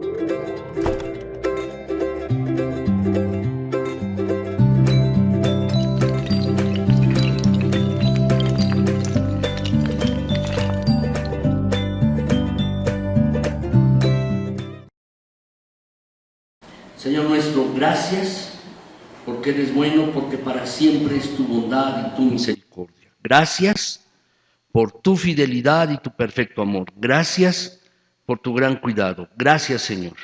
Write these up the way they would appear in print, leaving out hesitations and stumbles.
Señor nuestro, gracias porque eres bueno, porque para siempre es tu bondad y tu misericordia. Gracias por tu fidelidad y tu perfecto amor. Gracias por tu gran cuidado. Gracias, Señor.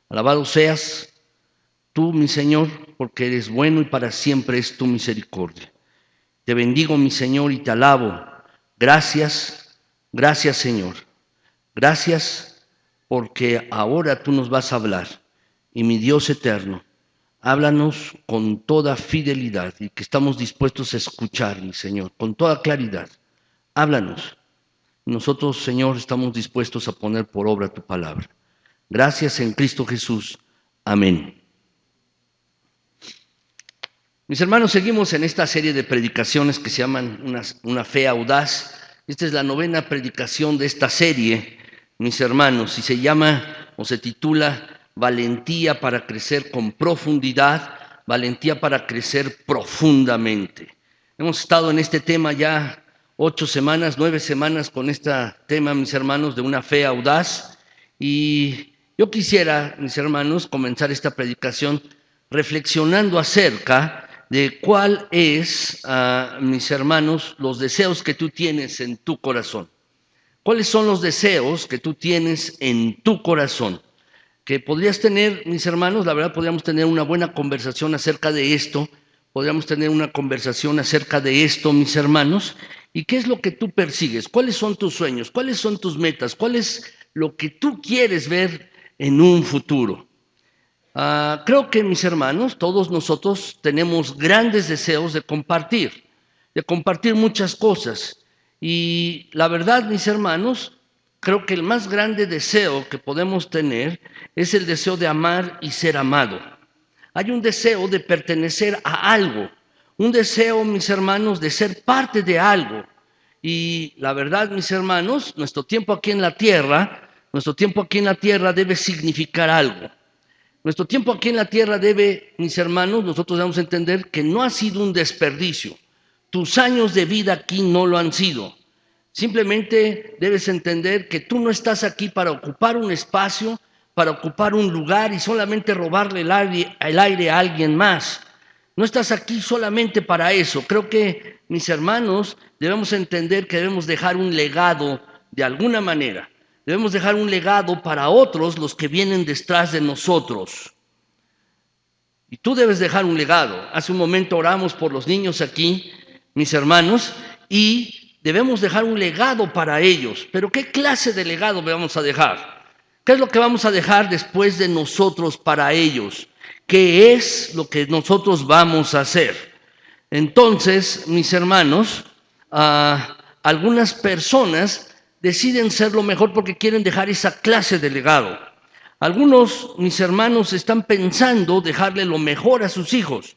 Alabado seas tú, mi Señor, porque eres bueno y para siempre es tu misericordia. Te bendigo, mi Señor, y te alabo. Gracias, gracias, Señor. Gracias porque ahora tú nos vas a hablar. Y mi Dios eterno, háblanos con toda fidelidad y que estamos dispuestos a escuchar, mi Señor, con toda claridad. Háblanos. Nosotros, Señor, estamos dispuestos a poner por obra tu palabra. Gracias en Cristo Jesús. Amén. Mis hermanos, seguimos en esta serie de predicaciones que se llaman una fe audaz. Esta es la 9ª predicación de esta serie, mis hermanos, y se llama o se titula Valentía para crecer con profundidad, valentía para crecer profundamente. Hemos estado en este tema ya 8 semanas, 9 semanas con este tema, mis hermanos, de una fe audaz. Y yo quisiera, mis hermanos, comenzar esta predicación reflexionando acerca de cuál es, mis hermanos, los deseos que tú tienes en tu corazón. ¿Cuáles son los deseos que tú tienes en tu corazón? Que podrías tener, mis hermanos, la verdad podríamos tener una buena conversación acerca de esto, podríamos tener una conversación acerca de esto, mis hermanos. ¿Y qué es lo que tú persigues? ¿Cuáles son tus sueños? ¿Cuáles son tus metas? ¿Cuál es lo que tú quieres ver en un futuro? Creo que, mis hermanos, todos nosotros tenemos grandes deseos de compartir muchas cosas. Y la verdad, mis hermanos, creo que el más grande deseo que podemos tener es el deseo de amar y ser amado. Hay un deseo de pertenecer a algo, un deseo, mis hermanos, de ser parte de algo. Y la verdad, mis hermanos, nuestro tiempo aquí en la tierra debe significar algo. Nuestro tiempo aquí en la tierra debe, mis hermanos, nosotros debemos entender que no ha sido un desperdicio. Tus años de vida aquí no lo han sido. Simplemente debes entender que tú no estás aquí para ocupar un espacio, para ocupar un lugar y solamente robarle el aire a alguien más. No estás aquí solamente para eso. Creo que, mis hermanos, debemos entender que debemos dejar un legado de alguna manera. Debemos dejar un legado para otros, los que vienen detrás de nosotros. Y tú debes dejar un legado. Hace un momento oramos por los niños aquí, mis hermanos, y debemos dejar un legado para ellos. Pero ¿qué clase de legado vamos a dejar? ¿Qué es lo que vamos a dejar después de nosotros para ellos? ¿Qué es lo que nosotros vamos a hacer? Entonces, mis hermanos, algunas personas deciden ser lo mejor porque quieren dejar esa clase de legado. Algunos, mis hermanos, están pensando dejarle lo mejor a sus hijos.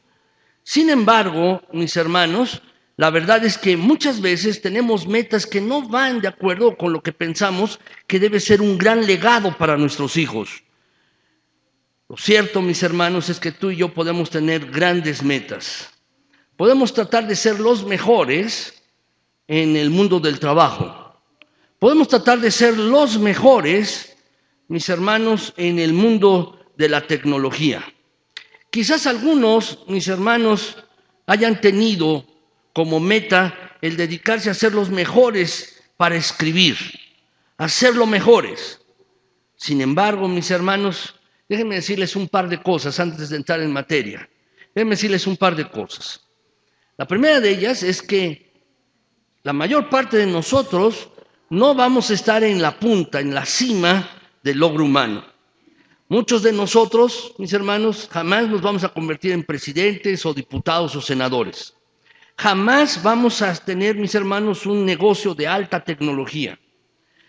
Sin embargo, mis hermanos, la verdad es que muchas veces tenemos metas que no van de acuerdo con lo que pensamos que debe ser un gran legado para nuestros hijos. Lo cierto, mis hermanos, es que tú y yo podemos tener grandes metas. Podemos tratar de ser los mejores en el mundo del trabajo. Podemos tratar de ser los mejores, mis hermanos, en el mundo de la tecnología. Quizás algunos, mis hermanos, hayan tenido como meta el dedicarse a ser los mejores para escribir, a ser los mejores. Sin embargo, mis hermanos, déjenme decirles un par de cosas antes de entrar en materia. Déjenme decirles un par de cosas. La primera de ellas es que la mayor parte de nosotros no vamos a estar en la punta, en la cima del logro humano. Muchos de nosotros, mis hermanos, jamás nos vamos a convertir en presidentes o diputados o senadores. Jamás vamos a tener, mis hermanos, un negocio de alta tecnología.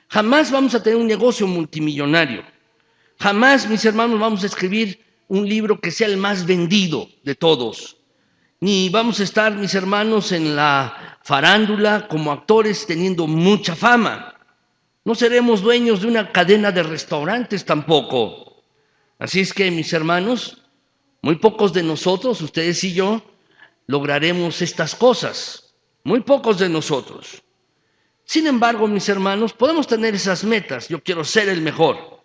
Jamás vamos a tener un negocio multimillonario. Jamás, mis hermanos, vamos a escribir un libro que sea el más vendido de todos. Ni vamos a estar, mis hermanos, en la farándula como actores teniendo mucha fama. No seremos dueños de una cadena de restaurantes tampoco. Así es que, mis hermanos, muy pocos de nosotros, ustedes y yo, lograremos estas cosas. Muy pocos de nosotros. Sin embargo, mis hermanos, podemos tener esas metas. Yo quiero ser el mejor.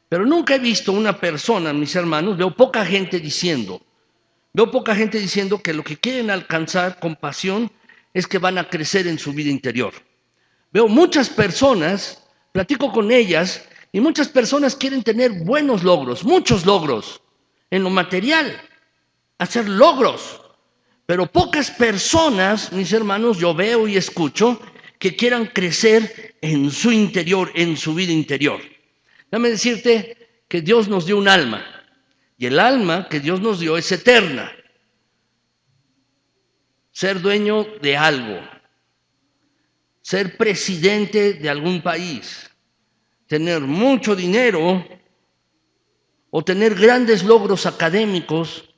Pero nunca he visto una persona, mis hermanos, veo poca gente diciendo que lo que quieren alcanzar con pasión es que van a crecer en su vida interior. Veo muchas personas, platico con ellas, y muchas personas quieren tener buenos logros, muchos logros, en lo material, hacer logros. Pero pocas personas, mis hermanos, yo veo y escucho, que quieran crecer en su interior, en su vida interior. Déjame decirte que Dios nos dio un alma, y el alma que Dios nos dio es eterna. Ser dueño de algo, ser presidente de algún país, tener mucho dinero o tener grandes logros académicos,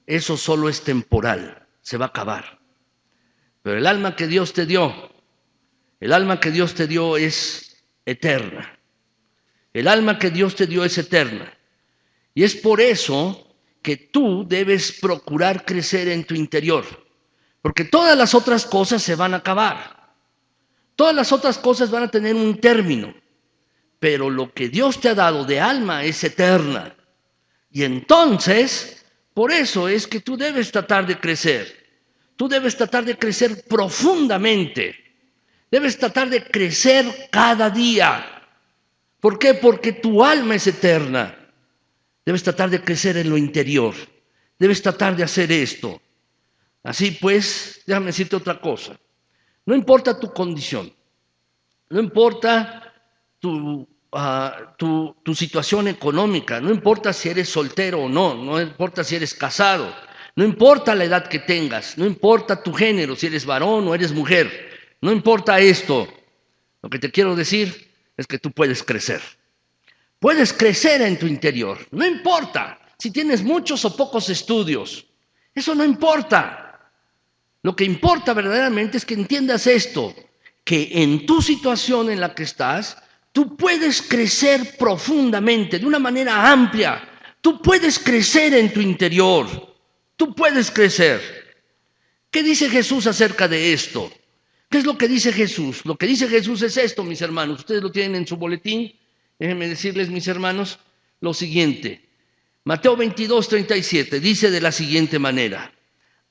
eso solo es temporal, se va a acabar. Pero el alma que Dios te dio, es eterna. El alma que Dios te dio es eterna. Y es por eso que tú debes procurar crecer en tu interior. Porque todas las otras cosas se van a acabar. Todas las otras cosas van a tener un término. Pero lo que Dios te ha dado de alma es eterna. Y entonces, por eso es que tú debes tratar de crecer. Tú debes tratar de crecer profundamente. Debes tratar de crecer cada día. ¿Por qué? Porque tu alma es eterna. Debes tratar de crecer en lo interior. Debes tratar de hacer esto. Así pues, déjame decirte otra cosa. No importa tu condición. No importa tu situación económica. No importa si eres soltero o no. No importa si eres casado. No importa la edad que tengas. No importa tu género, si eres varón o eres mujer. No importa esto. Lo que te quiero decir es que tú puedes crecer. Puedes crecer en tu interior. No importa si tienes muchos o pocos estudios. Eso no importa. Lo que importa verdaderamente es que entiendas esto, que en tu situación en la que estás, tú puedes crecer profundamente, de una manera amplia. Tú puedes crecer en tu interior. Tú puedes crecer. ¿Qué dice Jesús acerca de esto? ¿Qué es lo que dice Jesús? Lo que dice Jesús es esto, mis hermanos. Ustedes lo tienen en su boletín. Déjenme decirles, mis hermanos, lo siguiente. Mateo 22:37 dice de la siguiente manera: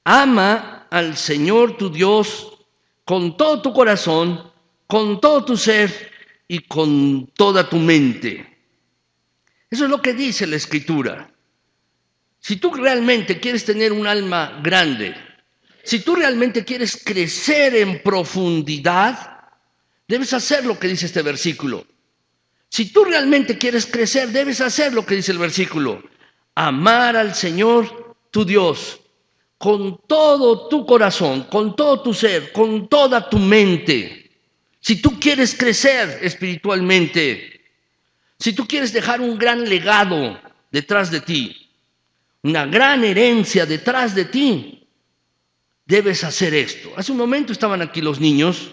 ama al Señor tu Dios con todo tu corazón, con todo tu ser y con toda tu mente. Eso es lo que dice la Escritura. Si tú realmente quieres tener un alma grande, si tú realmente quieres crecer en profundidad, debes hacer lo que dice este versículo. Si tú realmente quieres crecer, debes hacer lo que dice el versículo. Amar al Señor tu Dios con todo tu corazón, con todo tu ser, con toda tu mente. Si tú quieres crecer espiritualmente, si tú quieres dejar un gran legado detrás de ti, una gran herencia detrás de ti, debes hacer esto. Hace un momento estaban aquí los niños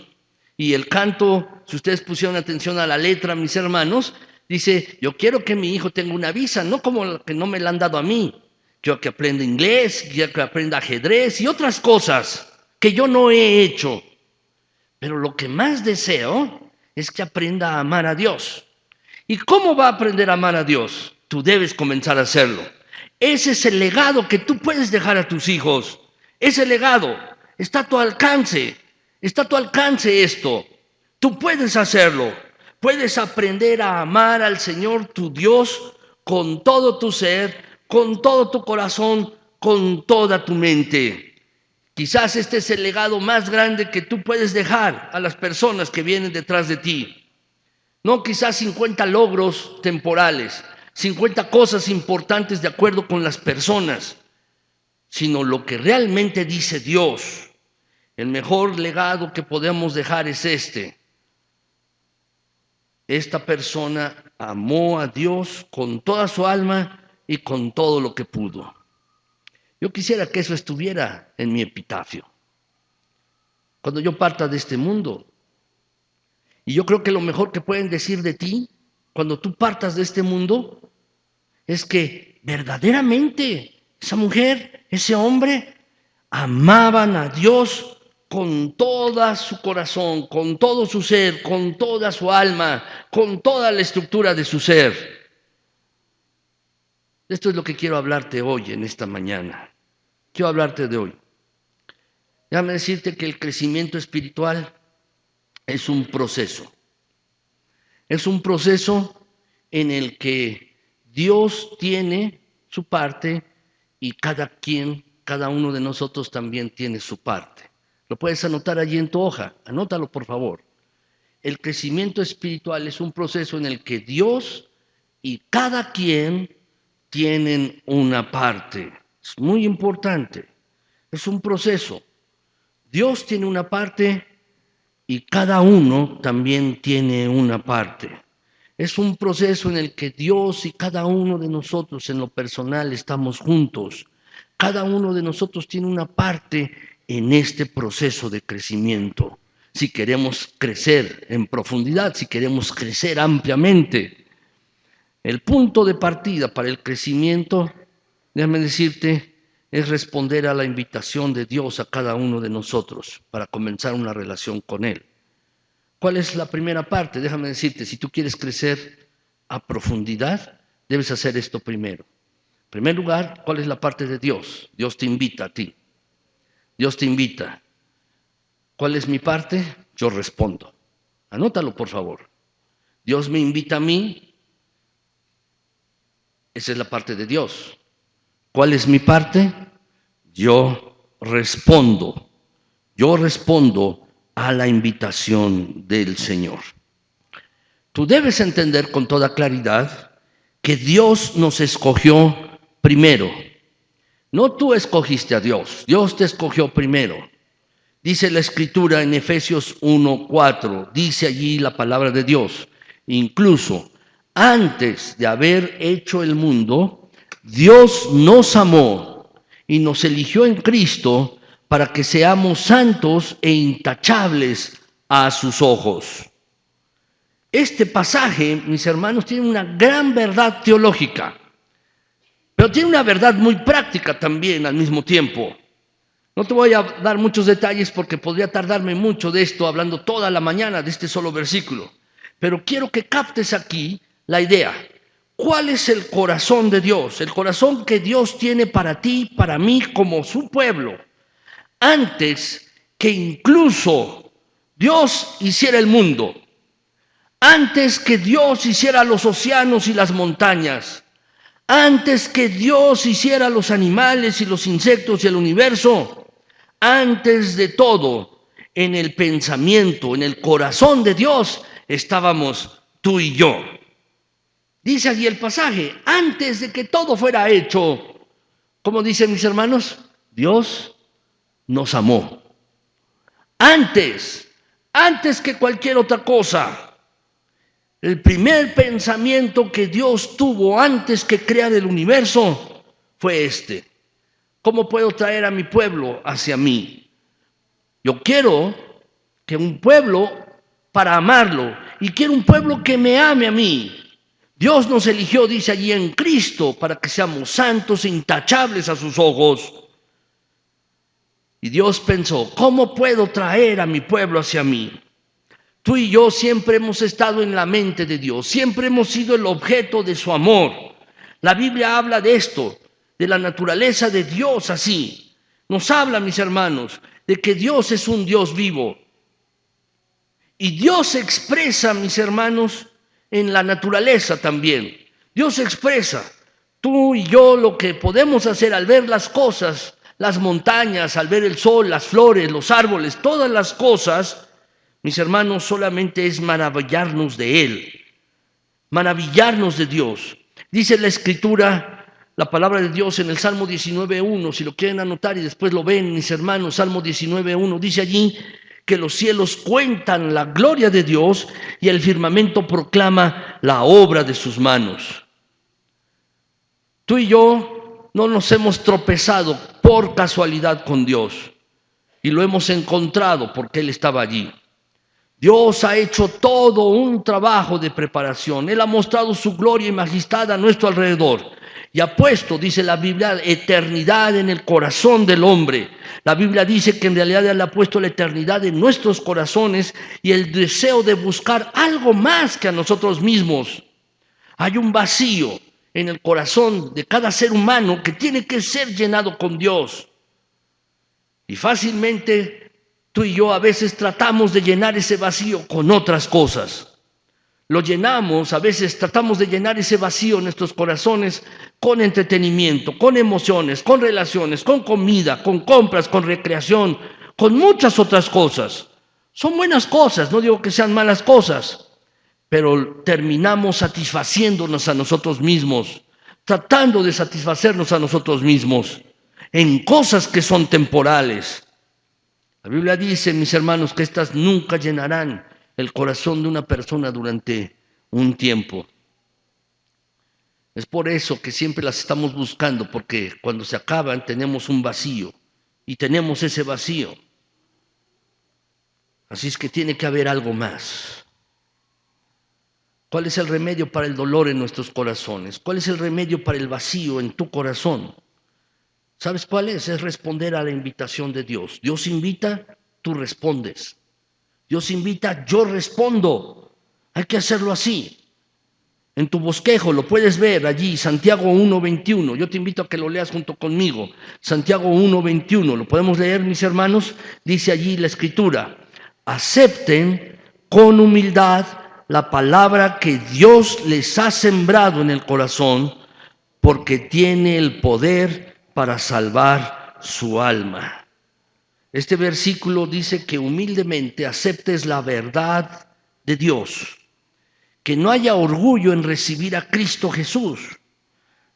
y el canto, si ustedes pusieron atención a la letra, mis hermanos, dice: yo quiero que mi hijo tenga una visa, no como la que no me la han dado a mí. Quiero que aprenda inglés, quiero que aprenda ajedrez y otras cosas que yo no he hecho. Pero lo que más deseo es que aprenda a amar a Dios. ¿Y cómo va a aprender a amar a Dios? Tú debes comenzar a hacerlo. Ese es el legado que tú puedes dejar a tus hijos. Ese legado está a tu alcance. Está a tu alcance esto. Tú puedes hacerlo. Puedes aprender a amar al Señor tu Dios con todo tu ser, con todo tu corazón, con toda tu mente. Quizás este es el legado más grande que tú puedes dejar a las personas que vienen detrás de ti. No quizás 50 logros temporales, 50 cosas importantes de acuerdo con las personas, sino lo que realmente dice Dios. El mejor legado que podemos dejar es este. Esta persona amó a Dios con toda su alma y con todo lo que pudo. Yo quisiera que eso estuviera en mi epitafio cuando yo parta de este mundo. Y yo creo que lo mejor que pueden decir de ti cuando tú partas de este mundo es que verdaderamente esa mujer, ese hombre, amaban a Dios con todo su corazón, con todo su ser, con toda su alma, con toda la estructura de su ser. Esto es lo que quiero hablarte hoy, en esta mañana. Quiero hablarte de hoy. Déjame decirte que el crecimiento espiritual es un proceso. Es un proceso en el que Dios tiene su parte y cada uno de nosotros también tiene su parte. Lo puedes anotar allí en tu hoja, anótalo por favor. El crecimiento espiritual es un proceso en el que Dios y cada quien tienen una parte. Es muy importante. Es un proceso. Dios tiene una parte y cada uno también tiene una parte. Es un proceso en el que Dios y cada uno de nosotros en lo personal estamos juntos. Cada uno de nosotros tiene una parte en este proceso de crecimiento. Si queremos crecer en profundidad, si queremos crecer ampliamente. El punto de partida para el crecimiento, déjame decirte, es responder a la invitación de Dios a cada uno de nosotros para comenzar una relación con Él. ¿Cuál es la primera parte? Déjame decirte, si tú quieres crecer a profundidad, debes hacer esto primero. En primer lugar, ¿cuál es la parte de Dios? Dios te invita a ti. Dios te invita. ¿Cuál es mi parte? Yo respondo. Anótalo, por favor. Dios me invita a mí. Esa es la parte de Dios. ¿Cuál es mi parte? Yo respondo. Yo respondo a la invitación del Señor. Tú debes entender con toda claridad que Dios nos escogió primero. No tú escogiste a Dios, Dios te escogió primero. Dice la Escritura en Efesios 1:4, dice allí la palabra de Dios, incluso antes de haber hecho el mundo, Dios nos amó y nos eligió en Cristo para que seamos santos e intachables a sus ojos. Este pasaje, mis hermanos, tiene una gran verdad teológica, pero tiene una verdad muy práctica también al mismo tiempo. No te voy a dar muchos detalles porque podría tardarme mucho de esto hablando toda la mañana de este solo versículo, pero quiero que captes aquí la idea. ¿Cuál es el corazón de Dios? El corazón que Dios tiene para ti, para mí, como su pueblo. Antes que incluso Dios hiciera el mundo, antes que Dios hiciera los océanos y las montañas, antes que Dios hiciera los animales y los insectos y el universo, antes de todo, en el pensamiento, en el corazón de Dios, estábamos tú y yo. Dice allí el pasaje, antes de que todo fuera hecho, ¿cómo dicen mis hermanos? Dios nos amó. Antes que cualquier otra cosa. El primer pensamiento que Dios tuvo antes que crear el universo fue este. ¿Cómo puedo traer a mi pueblo hacia mí? Yo quiero que un pueblo para amarlo y quiero un pueblo que me ame a mí. Dios nos eligió, dice allí, en Cristo para que seamos santos e intachables a sus ojos. Y Dios pensó, ¿cómo puedo traer a mi pueblo hacia mí? Tú y yo siempre hemos estado en la mente de Dios, siempre hemos sido el objeto de su amor. La Biblia habla de esto, de la naturaleza de Dios así. Nos habla, mis hermanos, de que Dios es un Dios vivo. Y Dios se expresa, mis hermanos, en la naturaleza también. Dios se expresa. Tú y yo lo que podemos hacer al ver las cosas, las montañas, al ver el sol, las flores, los árboles, todas las cosas, mis hermanos, solamente es maravillarnos de Él, maravillarnos de Dios. Dice la Escritura, la palabra de Dios en el Salmo 19:1, si lo quieren anotar y después lo ven, mis hermanos, Salmo 19:1, dice allí que los cielos cuentan la gloria de Dios y el firmamento proclama la obra de sus manos. Tú y yo no nos hemos tropezado por casualidad con Dios y lo hemos encontrado porque Él estaba allí. Dios ha hecho todo un trabajo de preparación. Él ha mostrado su gloria y majestad a nuestro alrededor. y ha puesto, dice la Biblia, eternidad en el corazón del hombre. La Biblia dice que en realidad Él ha puesto la eternidad en nuestros corazones y el deseo de buscar algo más que a nosotros mismos. Hay un vacío en el corazón de cada ser humano que tiene que ser llenado con Dios. Y fácilmente tú y yo a veces tratamos de llenar ese vacío con otras cosas. Lo llenamos, a veces tratamos de llenar ese vacío en nuestros corazones con entretenimiento, con emociones, con relaciones, con comida, con compras, con recreación, con muchas otras cosas. Son buenas cosas, no digo que sean malas cosas, pero terminamos satisfaciéndonos a nosotros mismos, tratando de satisfacernos a nosotros mismos en cosas que son temporales. La Biblia dice, mis hermanos, que estas nunca llenarán el corazón de una persona durante un tiempo. Es por eso que siempre las estamos buscando, porque cuando se acaban tenemos un vacío y tenemos ese vacío. Así es que tiene que haber algo más. ¿Cuál es el remedio para el dolor en nuestros corazones? ¿Cuál es el remedio para el vacío en tu corazón? ¿Sabes cuál es? Es responder a la invitación de Dios. Dios invita, tú respondes. Dios invita, yo respondo. Hay que hacerlo así. En tu bosquejo lo puedes ver allí, Santiago 1:21. Yo te invito a que lo leas junto conmigo. Santiago 1:21. ¿Lo podemos leer, mis hermanos? Dice allí la Escritura: acepten con humildad la palabra que Dios les ha sembrado en el corazón, porque tiene el poder para salvar su alma. Este versículo dice que humildemente aceptes la verdad de Dios, que no haya orgullo en recibir a Cristo Jesús.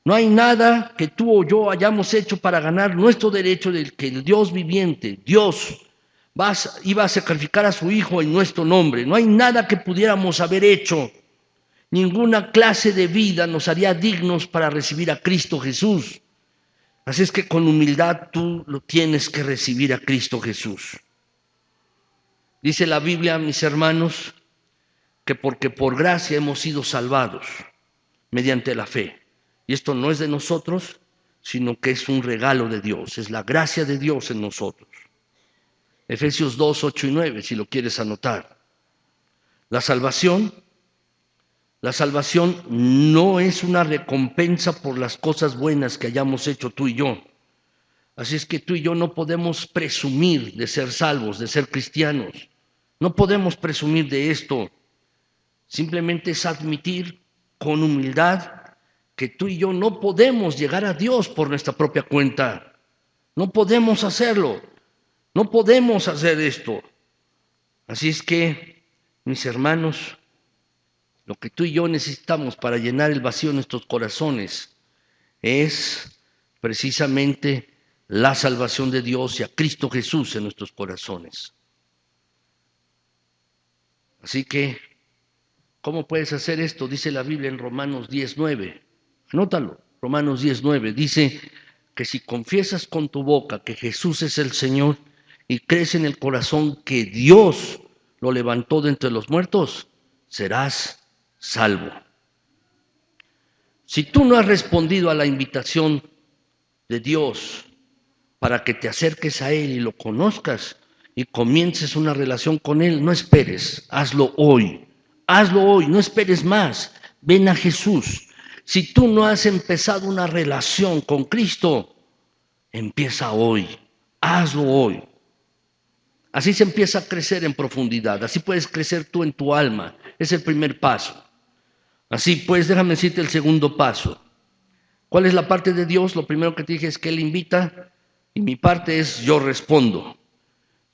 No hay nada que tú o yo hayamos hecho para ganar nuestro derecho de que el Dios viviente, Dios, iba a sacrificar a su Hijo en nuestro nombre. No hay nada que pudiéramos haber hecho. Ninguna clase de vida nos haría dignos para recibir a Cristo Jesús. Así es que con humildad tú lo tienes que recibir a Cristo Jesús. Dice la Biblia, mis hermanos, que porque por gracia hemos sido salvados mediante la fe. Y esto no es de nosotros, sino que es un regalo de Dios. Es la gracia de Dios en nosotros. Efesios 2:8 y 9, si lo quieres anotar. La salvación no es una recompensa por las cosas buenas que hayamos hecho tú y yo. Así es que tú y yo no podemos presumir de ser salvos, de ser cristianos. No podemos presumir de esto. Simplemente es admitir con humildad que tú y yo no podemos llegar a Dios por nuestra propia cuenta. No podemos hacerlo. No podemos hacer esto. Así es que, mis hermanos, lo que tú y yo necesitamos para llenar el vacío en nuestros corazones es precisamente la salvación de Dios y a Cristo Jesús en nuestros corazones. Así que, ¿cómo puedes hacer esto? Dice la Biblia en Romanos 10:9. Anótalo, Romanos 10:9. Dice que si confiesas con tu boca que Jesús es el Señor y crees en el corazón que Dios lo levantó de entre los muertos, serás salvo. Si tú no has respondido a la invitación de Dios para que te acerques a Él y lo conozcas y comiences una relación con Él, no esperes, hazlo hoy. Hazlo hoy, no esperes más. Ven a Jesús. Si tú no has empezado una relación con Cristo, empieza hoy. Hazlo hoy. Así se empieza a crecer en profundidad. Así puedes crecer tú en tu alma. Es el primer paso. Así pues, déjame decirte el segundo paso. ¿Cuál es la parte de Dios? Lo primero que te dije es que Él invita y mi parte es yo respondo.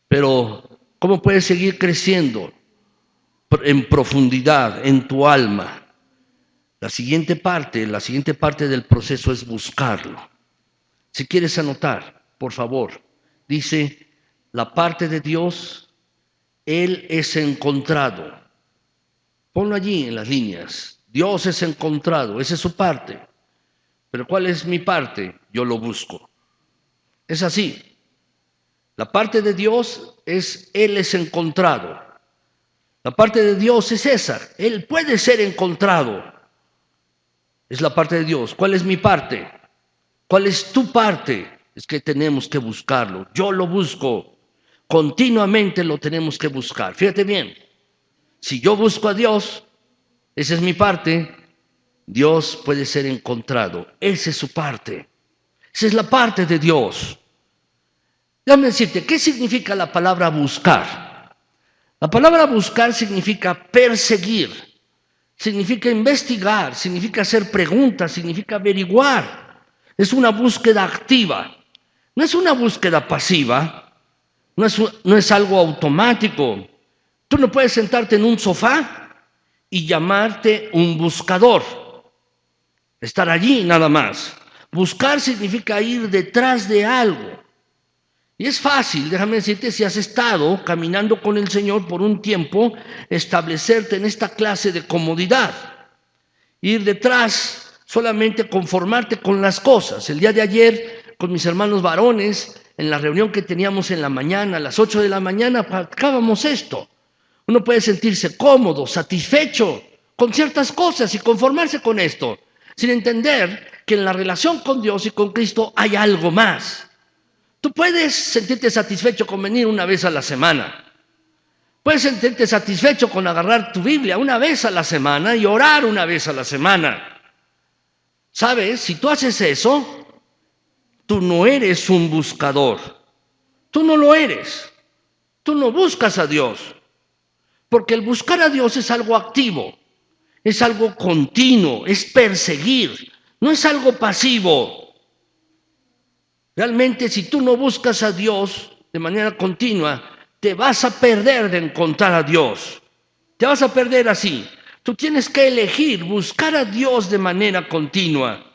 Pero, ¿cómo puedes seguir creciendo en profundidad en tu alma? La siguiente parte del proceso es buscarlo. Si quieres anotar, por favor, dice, la parte de Dios, Él es encontrado. Ponlo allí en las líneas. Dios es encontrado, esa es su parte. Pero ¿cuál es mi parte? Yo lo busco. Es así. La parte de Dios es, Él es encontrado. La parte de Dios es esa. Él puede ser encontrado. es la parte de Dios. ¿Cuál es mi parte? ¿Cuál es tu parte? Es que tenemos que buscarlo. Yo lo busco. Continuamente lo tenemos que buscar. Fíjate bien, si yo busco a Dios, esa es mi parte, Dios puede ser encontrado. Esa es su parte. Esa es la parte de Dios. Déjame decirte, ¿qué significa la palabra buscar? La palabra buscar significa perseguir, significa investigar, significa hacer preguntas, significa averiguar. Es una búsqueda activa, no es una búsqueda pasiva, no es algo automático. Tú no puedes sentarte en un sofá y llamarte un buscador, estar allí nada más. Buscar significa ir detrás de algo. Y es fácil, déjame decirte, si has estado caminando con el Señor por un tiempo, establecerte en esta clase de comodidad. Ir detrás, solamente conformarte con las cosas. El día de ayer, con mis hermanos varones, en la reunión que teníamos en la mañana, a las 8 de la mañana, practicábamos esto. Uno puede sentirse cómodo, satisfecho con ciertas cosas y conformarse con esto, sin entender que en la relación con Dios y con Cristo hay algo más. Tú puedes sentirte satisfecho con venir una vez a la semana. Puedes sentirte satisfecho con agarrar tu Biblia una vez a la semana y orar una vez a la semana. ¿Sabes? Si tú haces eso, tú no eres un buscador. Tú no lo eres. Tú no buscas a Dios. Porque el buscar a Dios es algo activo, es algo continuo, es perseguir, no es algo pasivo. Realmente, si tú no buscas a Dios de manera continua, te vas a perder de encontrar a Dios. Te vas a perder así. Tú tienes que elegir buscar a Dios de manera continua.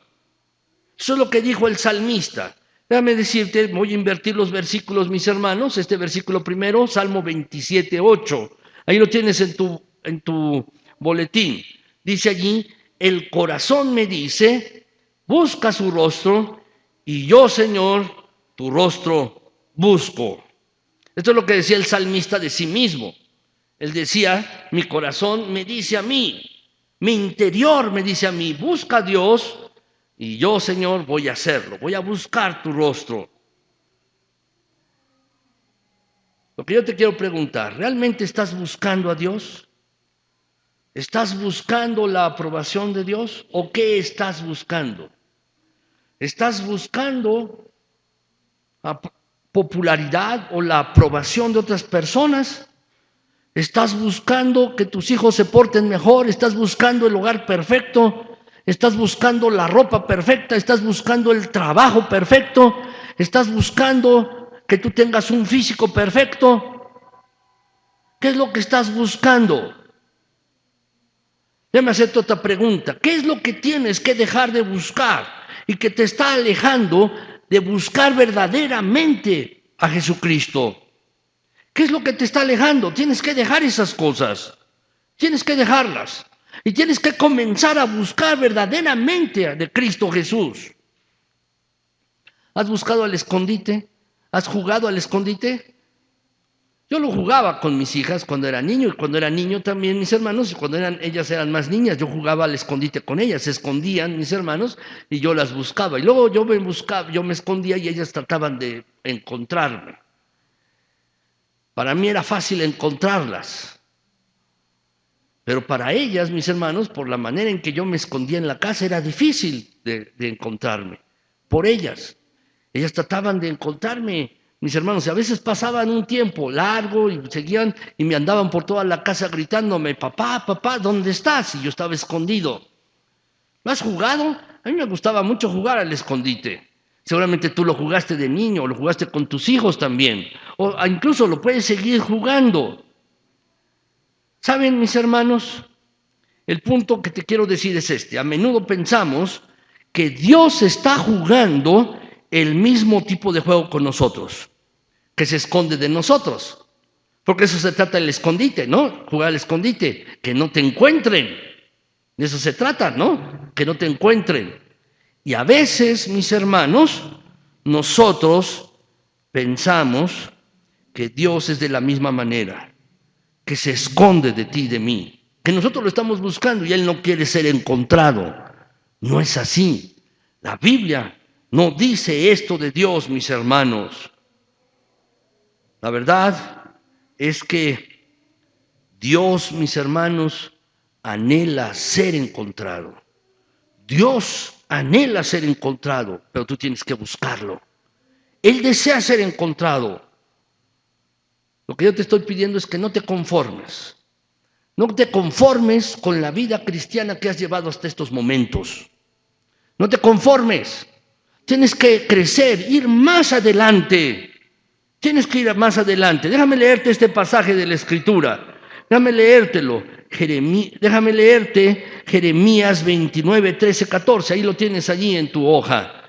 Eso es lo que dijo el salmista. Déjame decirte, voy a invertir los versículos, mis hermanos. Este versículo primero, Salmo 27:8. Ahí lo tienes en tu boletín. Dice allí, el corazón me dice, busca su rostro, y yo, Señor, tu rostro busco. Esto es lo que decía el salmista de sí mismo. Él decía, mi corazón me dice a mí, mi interior me dice a mí, busca a Dios, y yo, Señor, voy a hacerlo, voy a buscar tu rostro. Lo que yo te quiero preguntar, ¿realmente estás buscando a Dios? ¿Estás buscando la aprobación de Dios? ¿O qué estás buscando? ¿Estás buscando la popularidad o la aprobación de otras personas? ¿Estás buscando que tus hijos se porten mejor? ¿Estás buscando el hogar perfecto? ¿Estás buscando la ropa perfecta? ¿Estás buscando el trabajo perfecto? ¿Estás buscando que tú tengas un físico perfecto? ¿Qué es lo que estás buscando? Déjame hacerte otra pregunta. ¿Qué es lo que tienes que dejar de buscar y que te está alejando de buscar verdaderamente a Jesucristo? ¿Qué es lo que te está alejando? Tienes que dejar esas cosas. Tienes que dejarlas. Y tienes que comenzar a buscar verdaderamente de Cristo Jesús. ¿Has buscado al escondite? ¿Has jugado al escondite? Yo lo jugaba con mis hijas cuando era niño, y cuando era niño también mis hermanos, y cuando ellas eran más niñas, yo jugaba al escondite con ellas, se escondían mis hermanos y yo las buscaba. Y luego yo me escondía y ellas trataban de encontrarme. Para mí era fácil encontrarlas. Pero para ellas, mis hermanos, por la manera en que yo me escondía en la casa, era difícil de encontrarme. Por ellas. Ellas trataban de encontrarme, mis hermanos, y a veces pasaban un tiempo largo y seguían y me andaban por toda la casa gritándome, papá, papá, ¿dónde estás? Y yo estaba escondido. ¿Lo has jugado? A mí me gustaba mucho jugar al escondite. Seguramente tú lo jugaste de niño, o lo jugaste con tus hijos también, o incluso lo puedes seguir jugando. ¿Saben, mis hermanos? El punto que te quiero decir es este. A menudo pensamos que Dios está jugando el mismo tipo de juego con nosotros, que se esconde de nosotros. Porque eso se trata del escondite, ¿no? Jugar al escondite, que no te encuentren. De eso se trata, ¿no? Que no te encuentren. Y a veces, mis hermanos, nosotros pensamos que Dios es de la misma manera, que se esconde de ti y de mí, que nosotros lo estamos buscando y Él no quiere ser encontrado. No es así. La Biblia no dice esto de Dios, mis hermanos. La verdad es que Dios, mis hermanos, anhela ser encontrado. Dios anhela ser encontrado, pero tú tienes que buscarlo. Él desea ser encontrado. Lo que yo te estoy pidiendo es que no te conformes. No te conformes con la vida cristiana que has llevado hasta estos momentos. No te conformes. Tienes que crecer, ir más adelante. Tienes que ir más adelante. Déjame leerte este pasaje de la Escritura. Déjame leértelo. Déjame leerte Jeremías 29, 13, 14. Ahí lo tienes allí en tu hoja.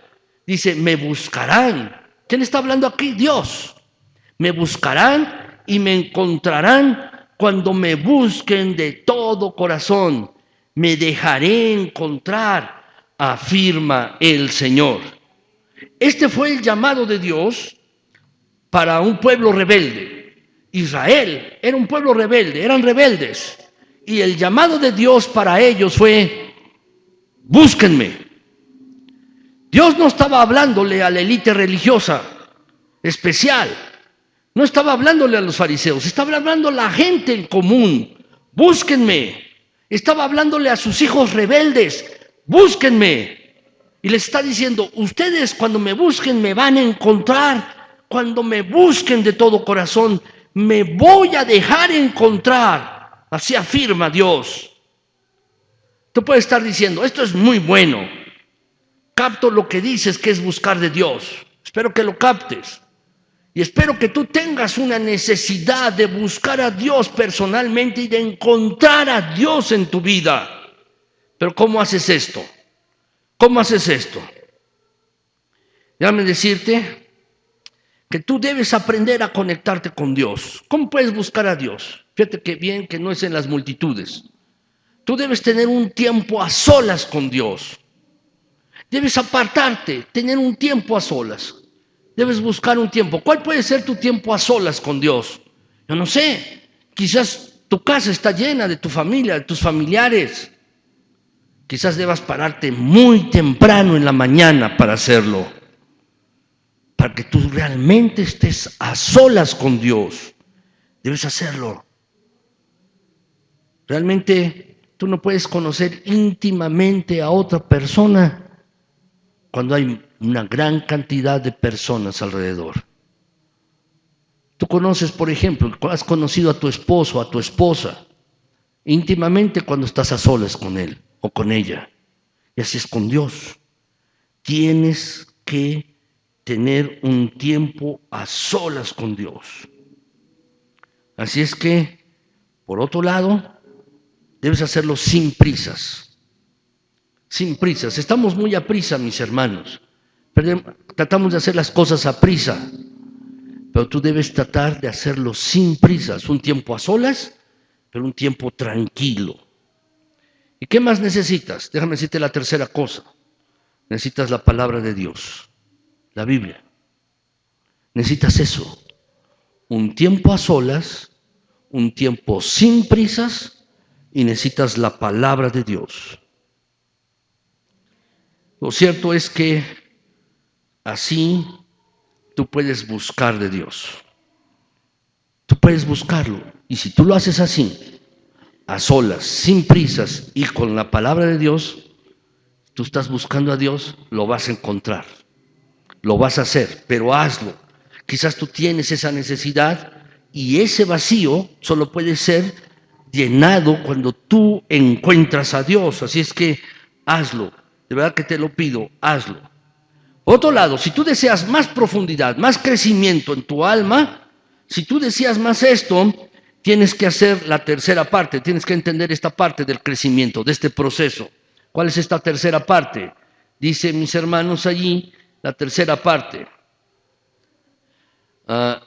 Dice, me buscarán. ¿Quién está hablando aquí? Dios. Me buscarán y me encontrarán cuando me busquen de todo corazón. Me dejaré encontrar, afirma el Señor. Este fue el llamado de Dios para un pueblo rebelde. Israel era un pueblo rebelde, eran rebeldes. Y el llamado de Dios para ellos fue, búsquenme. Dios no estaba hablándole a la élite religiosa especial, no estaba hablándole a los fariseos, estaba hablando a la gente en común, búsquenme. Estaba hablándole a sus hijos rebeldes, búsquenme. Y les está diciendo, ustedes cuando me busquen me van a encontrar, cuando me busquen de todo corazón, me voy a dejar encontrar. Así afirma Dios. Tú puedes estar diciendo, esto es muy bueno, capto lo que dices que es buscar de Dios, espero que lo captes. Y espero que tú tengas una necesidad de buscar a Dios personalmente y de encontrar a Dios en tu vida. Pero ¿cómo haces esto? ¿Cómo haces esto? Déjame decirte que tú debes aprender a conectarte con Dios. ¿Cómo puedes buscar a Dios? Fíjate que bien que no es en las multitudes. Tú debes tener un tiempo a solas con Dios. Debes apartarte, tener un tiempo a solas. Debes buscar un tiempo. ¿Cuál puede ser tu tiempo a solas con Dios? Yo no sé. Quizás tu casa está llena de tu familia, de tus familiares. Quizás debas pararte muy temprano en la mañana para hacerlo. Para que tú realmente estés a solas con Dios. Debes hacerlo. Realmente tú no puedes conocer íntimamente a otra persona cuando hay una gran cantidad de personas alrededor. Tú conoces, por ejemplo, has conocido a tu esposo, a tu esposa, íntimamente cuando estás a solas con él o con ella. Y así es con Dios. Tienes que tener un tiempo a solas con Dios. Así es que, por otro lado, debes hacerlo sin prisas. Sin prisas. Estamos muy a prisa, mis hermanos. Tratamos de hacer las cosas a prisa. Pero tú debes tratar de hacerlo sin prisas. Un tiempo a solas, pero un tiempo tranquilo. ¿Y qué más necesitas? Déjame decirte la tercera cosa. Necesitas la palabra de Dios, la Biblia. Necesitas eso. Un tiempo a solas, un tiempo sin prisas y necesitas la palabra de Dios. Lo cierto es que así tú puedes buscar de Dios. Tú puedes buscarlo. Y si tú lo haces así, a solas, sin prisas y con la palabra de Dios, tú estás buscando a Dios, lo vas a encontrar. Lo vas a hacer, pero hazlo. Quizás tú tienes esa necesidad y ese vacío solo puede ser llenado cuando tú encuentras a Dios. Así es que hazlo. De verdad que te lo pido, hazlo. Por otro lado, si tú deseas más profundidad, más crecimiento en tu alma, si tú deseas más esto, tienes que hacer la tercera parte, tienes que entender esta parte del crecimiento, de este proceso. ¿Cuál es esta tercera parte? Dice, mis hermanos, allí, la tercera parte. La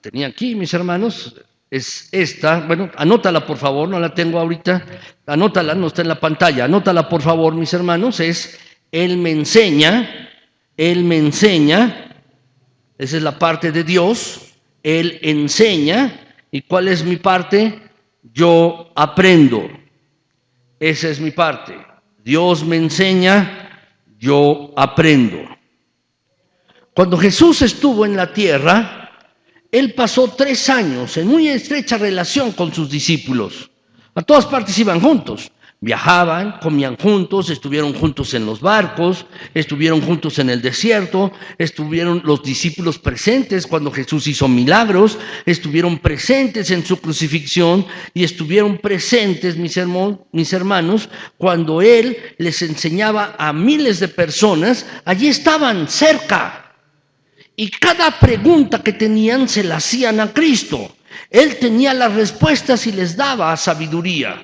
tenía aquí, mis hermanos, es esta. Bueno, anótala por favor, no la tengo ahorita. Anótala, no está en la pantalla. Anótala por favor, mis hermanos. Es, Él me enseña, esa es la parte de Dios. Él enseña. ¿Y cuál es mi parte? Yo aprendo. Esa es mi parte. Dios me enseña, yo aprendo. Cuando Jesús estuvo en la tierra, Él pasó 3 años en muy estrecha relación con sus discípulos. A todas partes iban juntos. Viajaban, comían juntos, estuvieron juntos en los barcos, estuvieron juntos en el desierto, estuvieron los discípulos presentes cuando Jesús hizo milagros, estuvieron presentes en su crucifixión y estuvieron presentes, mis hermanos, cuando Él les enseñaba a miles de personas. Allí estaban cerca y cada pregunta que tenían se la hacían a Cristo. Él tenía las respuestas y les daba sabiduría.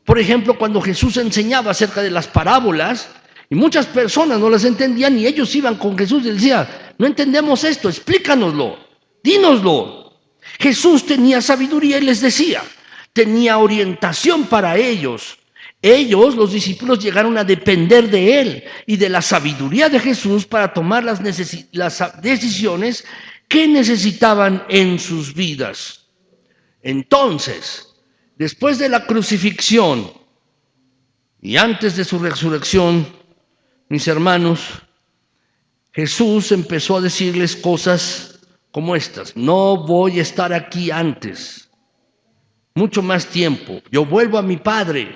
Por ejemplo, cuando Jesús enseñaba acerca de las parábolas, y muchas personas no las entendían, y ellos iban con Jesús y decían: no entendemos esto, explícanoslo, dínoslo. Jesús tenía sabiduría y les decía, tenía orientación para ellos. Ellos, los discípulos, llegaron a depender de Él y de la sabiduría de Jesús para tomar las decisiones que necesitaban en sus vidas. Entonces, después de la crucifixión y antes de su resurrección, mis hermanos, Jesús empezó a decirles cosas como estas: no voy a estar aquí antes, mucho más tiempo, yo vuelvo a mi Padre.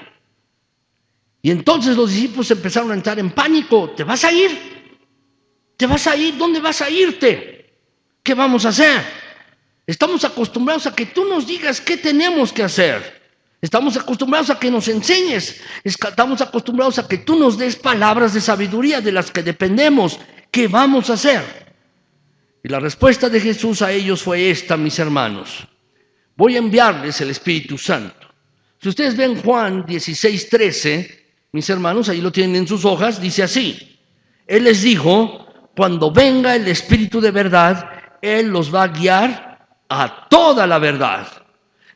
Y entonces los discípulos empezaron a entrar en pánico. ¿Te vas a ir? ¿Te vas a ir? ¿Dónde vas a irte? ¿Qué vamos a hacer? Estamos acostumbrados a que tú nos digas qué tenemos que hacer. Estamos acostumbrados a que nos enseñes. Estamos acostumbrados a que tú nos des palabras de sabiduría de las que dependemos. ¿Qué vamos a hacer? Y la respuesta de Jesús a ellos fue esta, mis hermanos: voy a enviarles el Espíritu Santo. Si ustedes ven Juan 16:13, mis hermanos, ahí lo tienen en sus hojas, dice así: Él les dijo, cuando venga el Espíritu de verdad, Él los va a guiar a toda la verdad.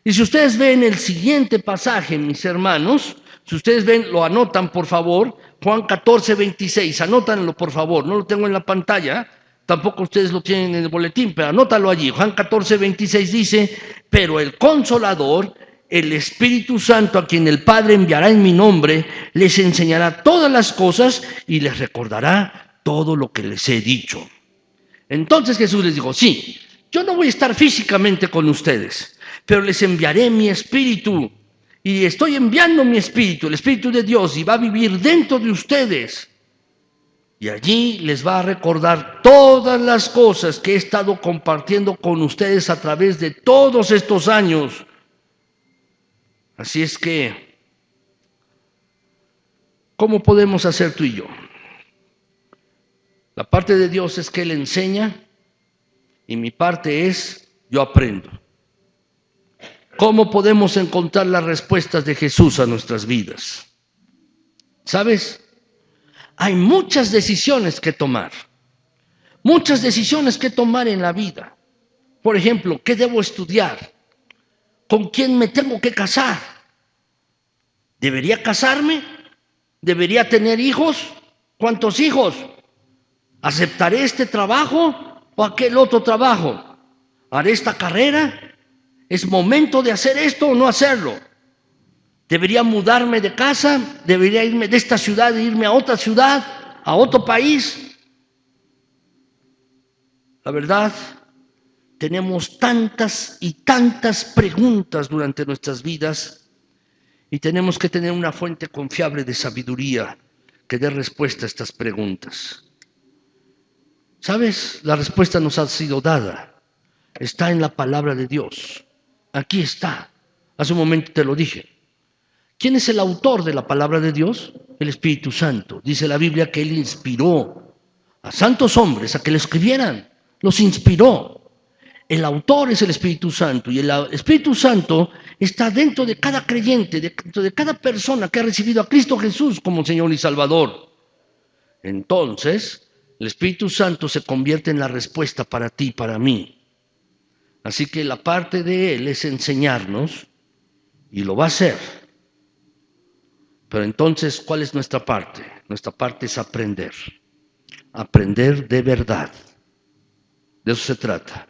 Y si ustedes ven el siguiente pasaje, mis hermanos, si ustedes ven, lo anotan por favor, Juan 14:26, anótanlo por favor, no lo tengo en la pantalla, tampoco ustedes lo tienen en el boletín, pero anótalo allí. Juan 14:26 dice: pero el Consolador, el Espíritu Santo, a quien el Padre enviará en mi nombre, les enseñará todas las cosas y les recordará todo lo que les he dicho. Entonces Jesús les dijo: sí, yo no voy a estar físicamente con ustedes, pero les enviaré mi Espíritu. Y estoy enviando mi Espíritu, el Espíritu de Dios, y va a vivir dentro de ustedes. Y allí les va a recordar todas las cosas que he estado compartiendo con ustedes a través de todos estos años. Así es que, ¿cómo podemos hacer tú y yo? La parte de Dios es que Él enseña y mi parte es yo aprendo. ¿Cómo podemos encontrar las respuestas de Jesús a nuestras vidas? ¿Sabes? Hay muchas decisiones que tomar. Muchas decisiones que tomar en la vida. Por ejemplo, ¿qué debo estudiar? ¿Con quién me tengo que casar? ¿Debería casarme? ¿Debería tener hijos? ¿Cuántos hijos? ¿Aceptaré este trabajo o aquel otro trabajo? ¿Haré esta carrera? ¿Es momento de hacer esto o no hacerlo? ¿Debería mudarme de casa? ¿Debería irme de esta ciudad e irme a otra ciudad, a otro país? La verdad, tenemos tantas y tantas preguntas durante nuestras vidas y tenemos que tener una fuente confiable de sabiduría que dé respuesta a estas preguntas. ¿Sabes? La respuesta nos ha sido dada. Está en la palabra de Dios. Aquí está. Hace un momento te lo dije. ¿Quién es el autor de la palabra de Dios? El Espíritu Santo. Dice la Biblia que Él inspiró a santos hombres a que le escribieran. Los inspiró. El autor es el Espíritu Santo y el Espíritu Santo está dentro de cada creyente, dentro de cada persona que ha recibido a Cristo Jesús como Señor y Salvador. Entonces, el Espíritu Santo se convierte en la respuesta para ti y para mí. Así que la parte de Él es enseñarnos y lo va a hacer. Pero entonces, ¿cuál es nuestra parte? Nuestra parte es aprender. Aprender de verdad. De eso se trata.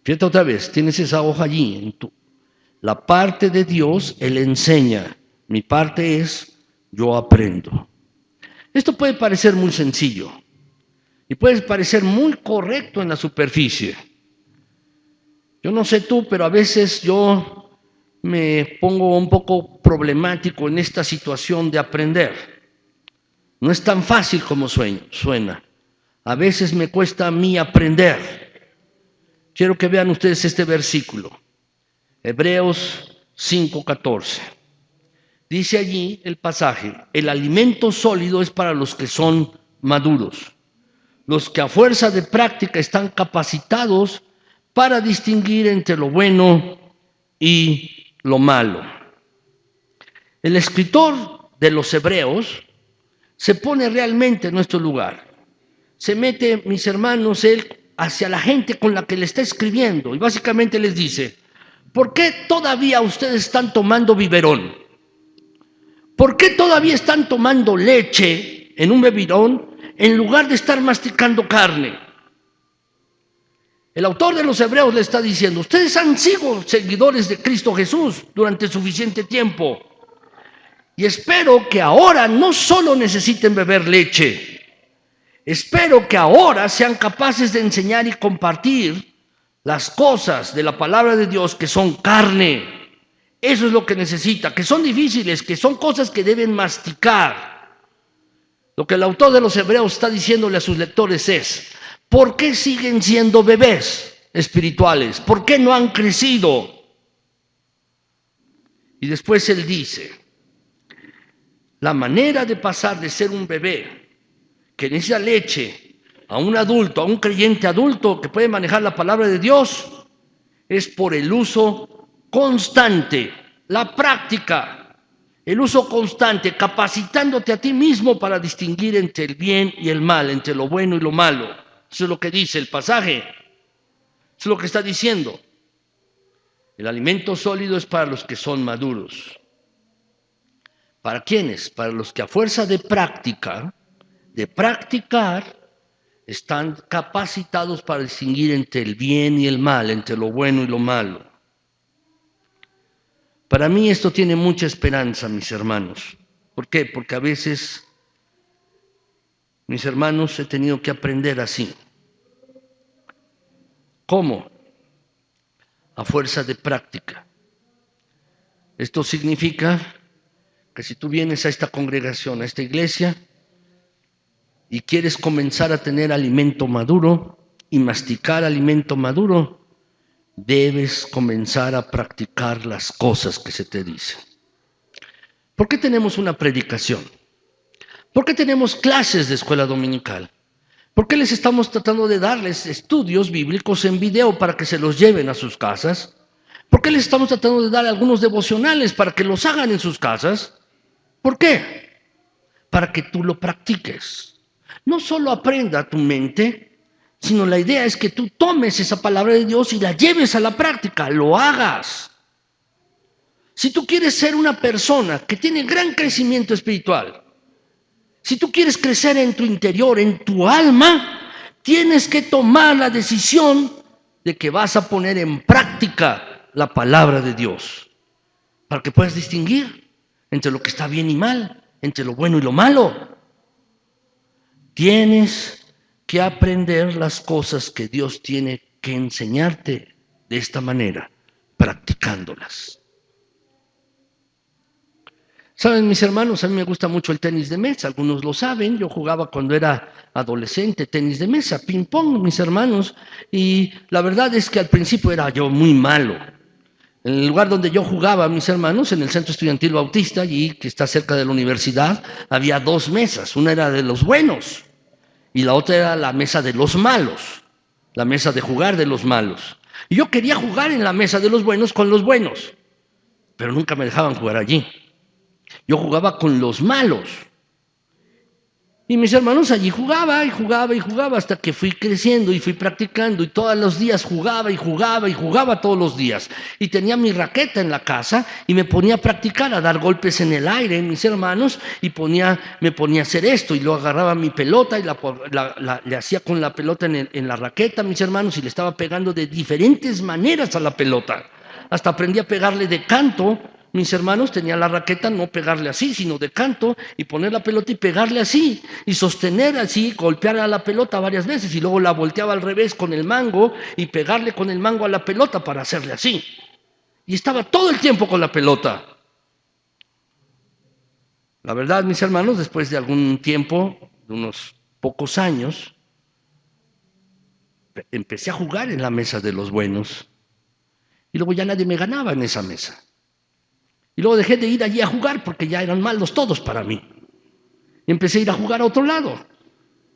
Fíjate otra vez, tienes esa hoja allí. La parte de Dios, Él enseña. Mi parte es yo aprendo. Esto puede parecer muy sencillo y puede parecer muy correcto en la superficie. Yo no sé tú, pero a veces yo me pongo un poco problemático en esta situación de aprender. No es tan fácil como suena. A veces me cuesta a mí aprender. Quiero que vean ustedes este versículo, Hebreos 5:14. Dice allí el pasaje: el alimento sólido es para los que son maduros, los que a fuerza de práctica están capacitados para distinguir entre lo bueno y lo malo. El escritor de los Hebreos se pone realmente en nuestro lugar. Se mete, mis hermanos, él hacia la gente con la que le está escribiendo y básicamente les dice: ¿por qué todavía ustedes están tomando biberón? ¿Por qué todavía están tomando leche en un biberón en lugar de estar masticando carne? El autor de los Hebreos le está diciendo: ustedes han sido seguidores de Cristo Jesús durante suficiente tiempo y espero que ahora no solo necesiten beber leche, espero que ahora sean capaces de enseñar y compartir las cosas de la palabra de Dios que son carne. Eso es lo que necesita, que son difíciles, que son cosas que deben masticar. Lo que el autor de los Hebreos está diciéndole a sus lectores es: ¿por qué siguen siendo bebés espirituales? ¿Por qué no han crecido? Y después él dice: la manera de pasar de ser un bebé que necesita leche a un adulto, a un creyente adulto que puede manejar la palabra de Dios, es por el uso constante, la práctica, el uso constante, capacitándote a ti mismo para distinguir entre el bien y el mal, entre lo bueno y lo malo. Eso es lo que dice el pasaje, eso es lo que está diciendo. El alimento sólido es para los que son maduros. ¿Para quiénes? Para los que a fuerza de práctica, de practicar, están capacitados para distinguir entre el bien y el mal, entre lo bueno y lo malo. Para mí esto tiene mucha esperanza, mis hermanos. ¿Por qué? Porque a veces, mis hermanos, he tenido que aprender así. ¿Cómo? A fuerza de práctica. Esto significa que si tú vienes a esta congregación, a esta iglesia, y quieres comenzar a tener alimento maduro y masticar alimento maduro, debes comenzar a practicar las cosas que se te dicen. ¿Por qué tenemos una predicación? ¿Por qué tenemos clases de escuela dominical? ¿Por qué les estamos tratando de darles estudios bíblicos en video para que se los lleven a sus casas? ¿Por qué les estamos tratando de dar algunos devocionales para que los hagan en sus casas? ¿Por qué? Para que tú lo practiques. No solo aprenda tu mente, sino la idea es que tú tomes esa palabra de Dios y la lleves a la práctica, lo hagas. Si tú quieres ser una persona que tiene gran crecimiento espiritual, si tú quieres crecer en tu interior, en tu alma, tienes que tomar la decisión de que vas a poner en práctica la palabra de Dios, para que puedas distinguir entre lo que está bien y mal, entre lo bueno y lo malo. Tienes que aprender las cosas que Dios tiene que enseñarte de esta manera, practicándolas. Saben, mis hermanos, a mí me gusta mucho el tenis de mesa, algunos lo saben, yo jugaba cuando era adolescente tenis de mesa, ping pong, mis hermanos, y la verdad es que al principio era yo muy malo. En el lugar donde yo jugaba, mis hermanos, en el Centro Estudiantil Bautista, allí que está cerca de la universidad, había dos mesas, una era de los buenos y la otra era la mesa de los malos, la mesa de jugar de los malos. Y yo quería jugar en la mesa de los buenos con los buenos, pero nunca me dejaban jugar allí. Yo jugaba con los malos. Y mis hermanos allí jugaba y jugaba y jugaba hasta que fui creciendo y fui practicando y todos los días jugaba y jugaba y jugaba todos los días. Y tenía mi raqueta en la casa y me ponía a practicar, a dar golpes en el aire, mis hermanos, y me ponía a hacer esto y luego agarraba mi pelota y le hacía con la pelota en la raqueta, mis hermanos, y le estaba pegando de diferentes maneras a la pelota. Hasta aprendí a pegarle de canto mis hermanos, tenía la raqueta, no pegarle así, sino de canto, y poner la pelota y pegarle así, y sostener así, golpear a la pelota varias veces, y luego la volteaba al revés con el mango, y pegarle con el mango a la pelota para hacerle así. Y estaba todo el tiempo con la pelota. La verdad, mis hermanos, después de algún tiempo, de unos pocos años, empecé a jugar en la mesa de los buenos, y luego ya nadie me ganaba en esa mesa. Y luego dejé de ir allí a jugar porque ya eran malos todos para mí. Y empecé a ir a jugar a otro lado.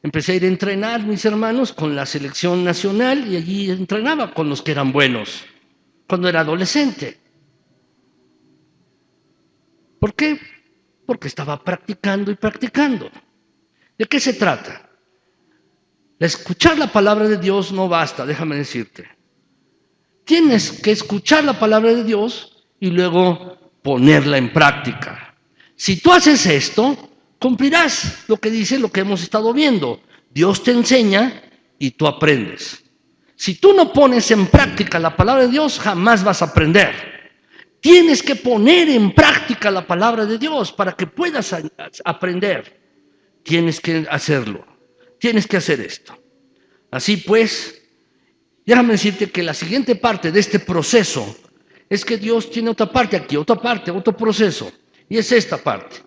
Empecé a ir a entrenar, mis hermanos, con la selección nacional, y allí entrenaba con los que eran buenos cuando era adolescente. ¿Por qué? Porque estaba practicando y practicando. ¿De qué se trata? Escuchar la palabra de Dios no basta, déjame decirte. Tienes que escuchar la palabra de Dios y luego ponerla en práctica. Si tú haces esto, cumplirás lo que dice, lo que hemos estado viendo. Dios te enseña y tú aprendes. Si tú no pones en práctica la palabra de Dios, jamás vas a aprender. Tienes que poner en práctica la palabra de Dios para que puedas aprender. Tienes que hacerlo. Tienes que hacer esto. Así pues, déjame decirte que la siguiente parte de este proceso es que Dios tiene otra parte aquí, otra parte, otro proceso. Y es esta parte.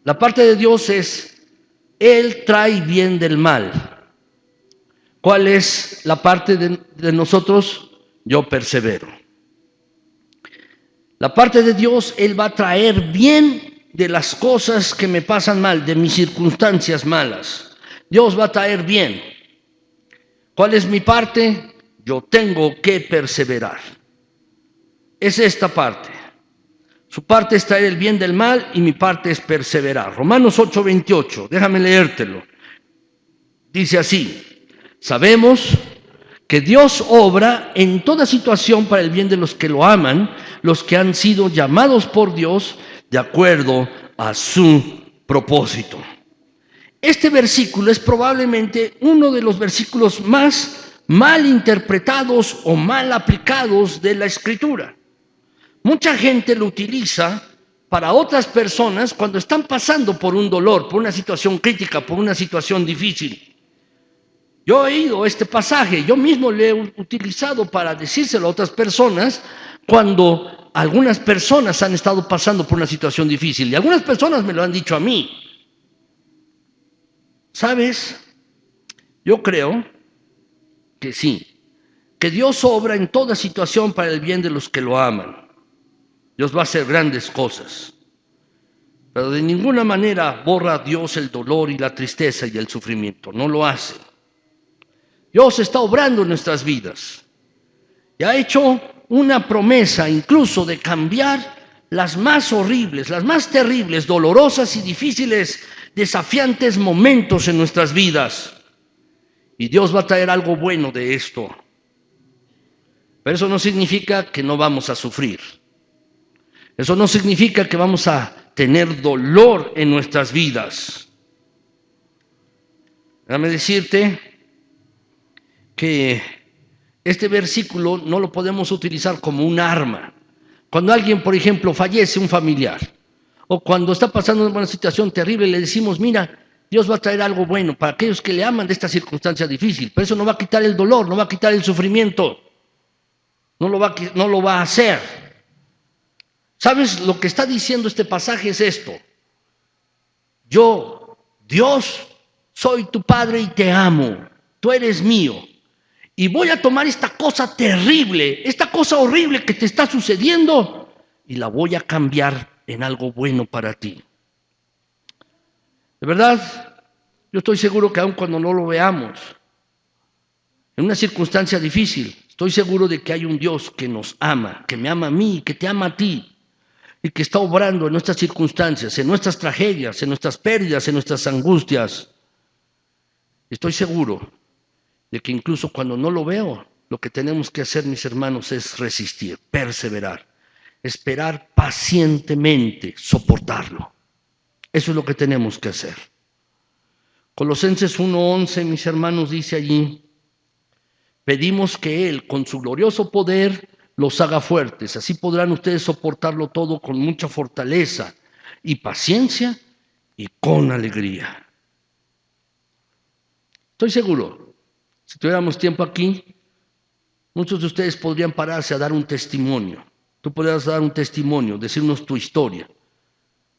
La parte de Dios es, Él trae bien del mal. ¿Cuál es la parte de nosotros? Yo persevero. La parte de Dios, Él va a traer bien de las cosas que me pasan mal, de mis circunstancias malas. Dios va a traer bien. ¿Cuál es mi parte? Yo tengo que perseverar. Es esta parte. Su parte es traer el bien del mal y mi parte es perseverar. Romanos 8:28, déjame leértelo. Dice así: sabemos que Dios obra en toda situación para el bien de los que lo aman, los que han sido llamados por Dios de acuerdo a su propósito. Este versículo es probablemente uno de los versículos más mal interpretados o mal aplicados de la Escritura. Mucha gente lo utiliza para otras personas cuando están pasando por un dolor, por una situación crítica, por una situación difícil. Yo he oído este pasaje, yo mismo lo he utilizado para decírselo a otras personas cuando algunas personas han estado pasando por una situación difícil, y algunas personas me lo han dicho a mí. ¿Sabes? Yo creo que sí, que Dios obra en toda situación para el bien de los que lo aman. Dios va a hacer grandes cosas, pero de ninguna manera borra a Dios el dolor y la tristeza y el sufrimiento, no lo hace. Dios está obrando en nuestras vidas y ha hecho una promesa incluso de cambiar las más horribles, las más terribles, dolorosas y difíciles, desafiantes momentos en nuestras vidas. Y Dios va a traer algo bueno de esto. Pero eso no significa que no vamos a sufrir. Eso no significa que vamos a tener dolor en nuestras vidas. Déjame decirte que este versículo no lo podemos utilizar como un arma. Cuando alguien, por ejemplo, fallece un familiar, o cuando está pasando una situación terrible, le decimos: mira, Dios va a traer algo bueno para aquellos que le aman de esta circunstancia difícil, pero eso no va a quitar el dolor, no va a quitar el sufrimiento, no lo va a hacer. ¿Sabes? Lo que está diciendo este pasaje es esto: yo, Dios, soy tu Padre y te amo, tú eres mío, y voy a tomar esta cosa terrible, esta cosa horrible que te está sucediendo, y la voy a cambiar en algo bueno para ti. De verdad, yo estoy seguro que aun cuando no lo veamos, en una circunstancia difícil, estoy seguro de que hay un Dios que nos ama, que me ama a mí, que te ama a ti, y que está obrando en nuestras circunstancias, en nuestras tragedias, en nuestras pérdidas, en nuestras angustias. Estoy seguro de que incluso cuando no lo veo, lo que tenemos que hacer, mis hermanos, es resistir, perseverar, esperar pacientemente, soportarlo. Eso es lo que tenemos que hacer. Colosenses 1:11, mis hermanos, dice allí: pedimos que Él, con su glorioso poder, los haga fuertes. Así podrán ustedes soportarlo todo con mucha fortaleza y paciencia y con alegría. Estoy seguro, si tuviéramos tiempo aquí, muchos de ustedes podrían pararse a dar un testimonio. Tú podrías dar un testimonio, decirnos tu historia.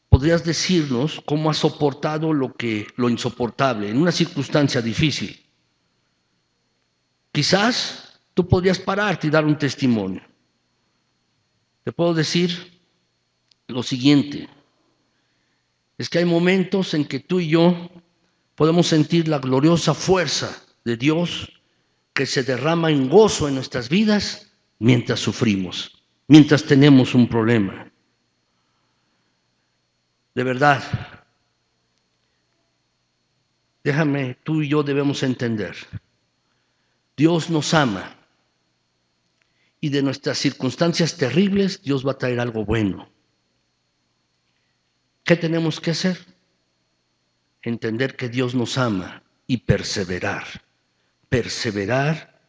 Podrías decirnos cómo has soportado lo insoportable en una circunstancia difícil. Quizás tú podrías pararte y dar un testimonio. Te puedo decir lo siguiente, es que hay momentos en que tú y yo podemos sentir la gloriosa fuerza de Dios que se derrama en gozo en nuestras vidas mientras sufrimos, mientras tenemos un problema. De verdad, déjame, tú y yo debemos entender, Dios nos ama y de nuestras circunstancias terribles Dios va a traer algo bueno. ¿Qué tenemos que hacer? Entender que Dios nos ama y perseverar. Perseverar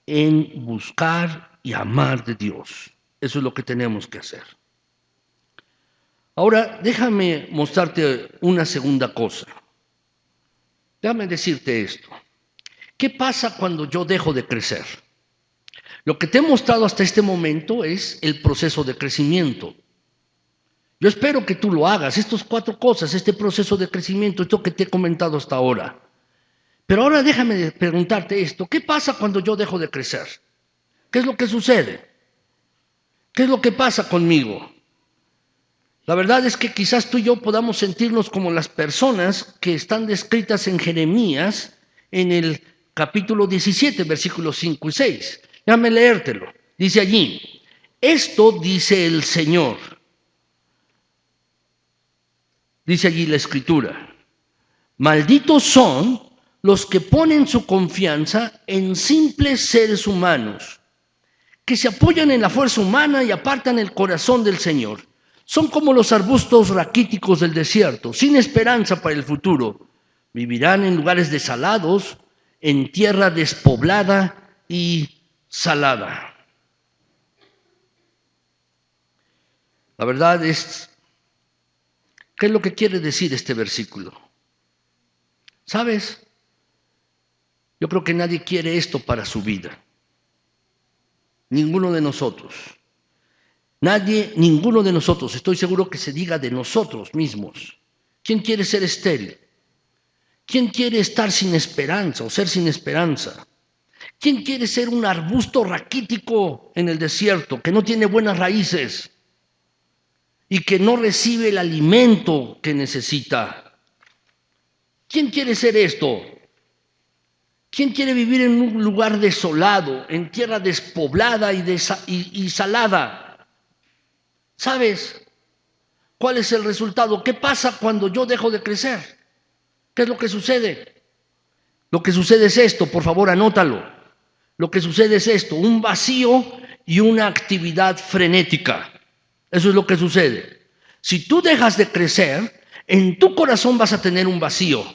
en buscar y amar de Dios. Eso es lo que tenemos que hacer. Ahora, déjame mostrarte una segunda cosa. Déjame decirte esto. ¿Qué pasa cuando yo dejo de crecer? Lo que te he mostrado hasta este momento es el proceso de crecimiento. Yo espero que tú lo hagas, estas 4 cosas, este proceso de crecimiento, esto que te he comentado hasta ahora. Pero ahora déjame preguntarte esto, ¿qué pasa cuando yo dejo de crecer? ¿Qué es lo que sucede? ¿Qué es lo que pasa conmigo? La verdad es que quizás tú y yo podamos sentirnos como las personas que están descritas en Jeremías en el capítulo 17, versículos 5 y 6. Déjame leértelo. Dice allí, esto dice el Señor. Dice allí la Escritura, malditos son los que ponen su confianza en simples seres humanos, que se apoyan en la fuerza humana y apartan el corazón del Señor. Son como los arbustos raquíticos del desierto, sin esperanza para el futuro. Vivirán en lugares desalados, en tierra despoblada y salada. La verdad es, ¿qué es lo que quiere decir este versículo? ¿Sabes? Yo creo que nadie quiere esto para su vida. Ninguno de nosotros. Ninguno de nosotros, estoy seguro que se diga de nosotros mismos. ¿Quién quiere ser estéril? ¿Quién quiere estar sin esperanza o ser sin esperanza? ¿Quién quiere ser un arbusto raquítico en el desierto que no tiene buenas raíces y que no recibe el alimento que necesita? ¿Quién quiere ser esto? ¿Quién quiere vivir en un lugar desolado, en tierra despoblada y salada? ¿Sabes cuál es el resultado? ¿Qué pasa cuando yo dejo de crecer? ¿Qué es lo que sucede? Lo que sucede es esto, por favor, anótalo. Lo que sucede es esto, un vacío y una actividad frenética. Eso es lo que sucede. Si tú dejas de crecer, en tu corazón vas a tener un vacío.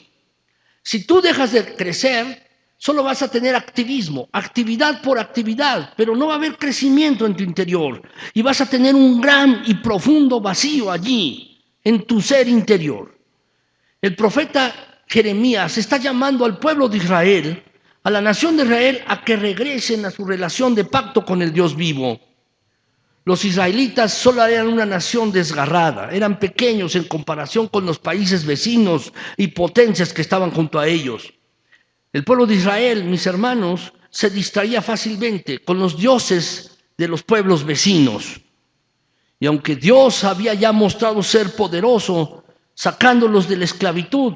Si tú dejas de crecer, solo vas a tener activismo, actividad por actividad, pero no va a haber crecimiento en tu interior y vas a tener un gran y profundo vacío allí, en tu ser interior. El profeta Jeremías está llamando al pueblo de Israel, a la nación de Israel, a que regresen a su relación de pacto con el Dios vivo. Los israelitas solo eran una nación desgarrada, eran pequeños en comparación con los países vecinos y potencias que estaban junto a ellos. El pueblo de Israel, mis hermanos, se distraía fácilmente con los dioses de los pueblos vecinos. Y aunque Dios había ya mostrado ser poderoso, sacándolos de la esclavitud,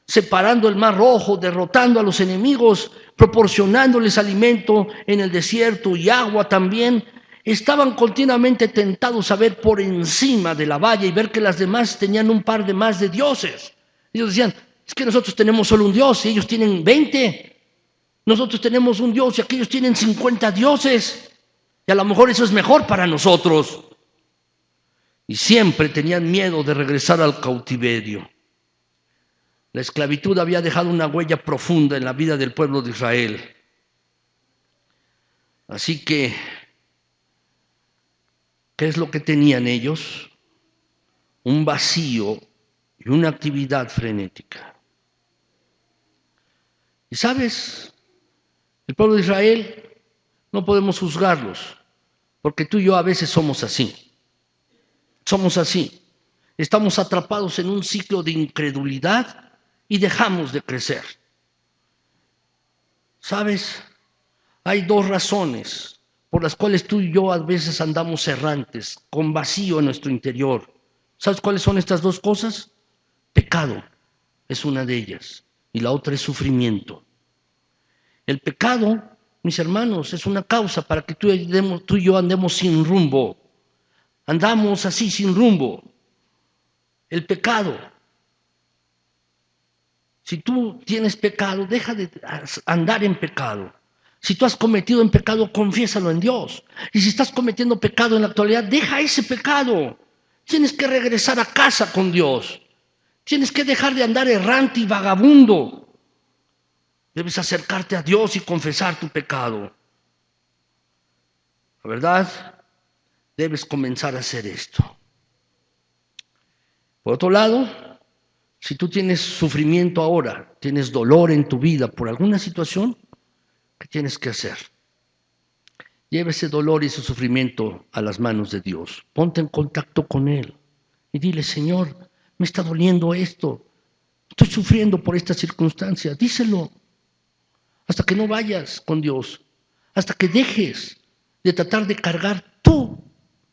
separando el mar rojo, derrotando a los enemigos, proporcionándoles alimento en el desierto y agua también, estaban continuamente tentados a ver por encima de la valla y ver que las demás tenían un par de más de dioses. Ellos decían, es que nosotros tenemos solo un Dios y ellos tienen 20. Nosotros tenemos un Dios y aquellos tienen 50 dioses. Y a lo mejor eso es mejor para nosotros. Y siempre tenían miedo de regresar al cautiverio. La esclavitud había dejado una huella profunda en la vida del pueblo de Israel. Así que ¿Qué es lo que tenían ellos? Un vacío y una actividad frenética. Y sabes, el pueblo de Israel no podemos juzgarlos, porque tú y yo a veces somos así. Somos así. Estamos atrapados en un ciclo de incredulidad y dejamos de crecer. ¿Sabes? Hay dos razones por las cuales tú y yo a veces andamos errantes, con vacío en nuestro interior. ¿Sabes cuáles son estas dos cosas? Pecado es una de ellas y la otra es sufrimiento. El pecado, mis hermanos, es una causa para que tú y yo andemos sin rumbo. Andamos así sin rumbo. El pecado. Si tú tienes pecado, deja de andar en pecado. Si tú has cometido en pecado, confiésalo en Dios. Y si estás cometiendo pecado en la actualidad, deja ese pecado. Tienes que regresar a casa con Dios. Tienes que dejar de andar errante y vagabundo. Debes acercarte a Dios y confesar tu pecado. La verdad, debes comenzar a hacer esto. Por otro lado, si tú tienes sufrimiento ahora, tienes dolor en tu vida por alguna situación, ¿qué tienes que hacer? Lleva ese dolor y ese sufrimiento a las manos de Dios. Ponte en contacto con Él y dile, Señor, me está doliendo esto. Estoy sufriendo por esta circunstancia. Díselo hasta que no vayas con Dios, hasta que dejes de tratar de cargar tú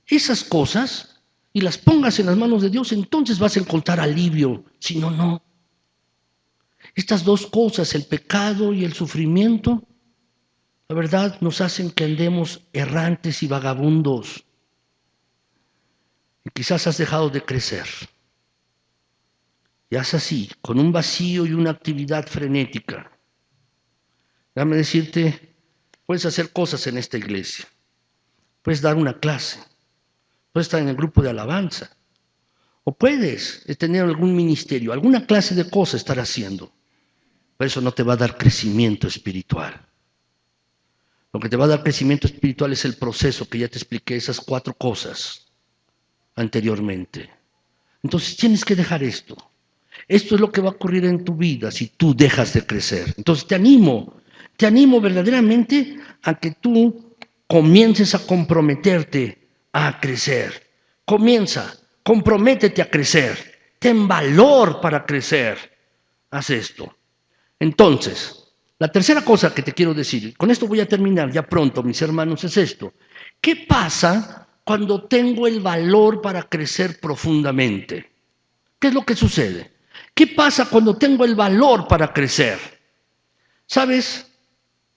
esas cosas y las pongas en las manos de Dios, entonces vas a encontrar alivio. Si no, no. Estas dos cosas, el pecado y el sufrimiento, la verdad nos hacen que andemos errantes y vagabundos. Y quizás has dejado de crecer. Y haz así, con un vacío y una actividad frenética. Déjame decirte, puedes hacer cosas en esta iglesia. Puedes dar una clase. Puedes estar en el grupo de alabanza. O puedes tener algún ministerio, alguna clase de cosas estar haciendo. Pero eso no te va a dar crecimiento espiritual. Lo que te va a dar crecimiento espiritual es el proceso que ya te expliqué, esas 4 cosas anteriormente. Entonces tienes que dejar esto. Esto es lo que va a ocurrir en tu vida si tú dejas de crecer. Entonces te animo verdaderamente a que tú comiences a comprometerte a crecer. Comprométete a crecer. Ten valor para crecer. Haz esto. Entonces, la tercera cosa que te quiero decir, con esto voy a terminar ya pronto, mis hermanos, es esto. ¿Qué pasa cuando tengo el valor para crecer profundamente? ¿Qué es lo que sucede? ¿Qué pasa cuando tengo el valor para crecer? ¿Sabes?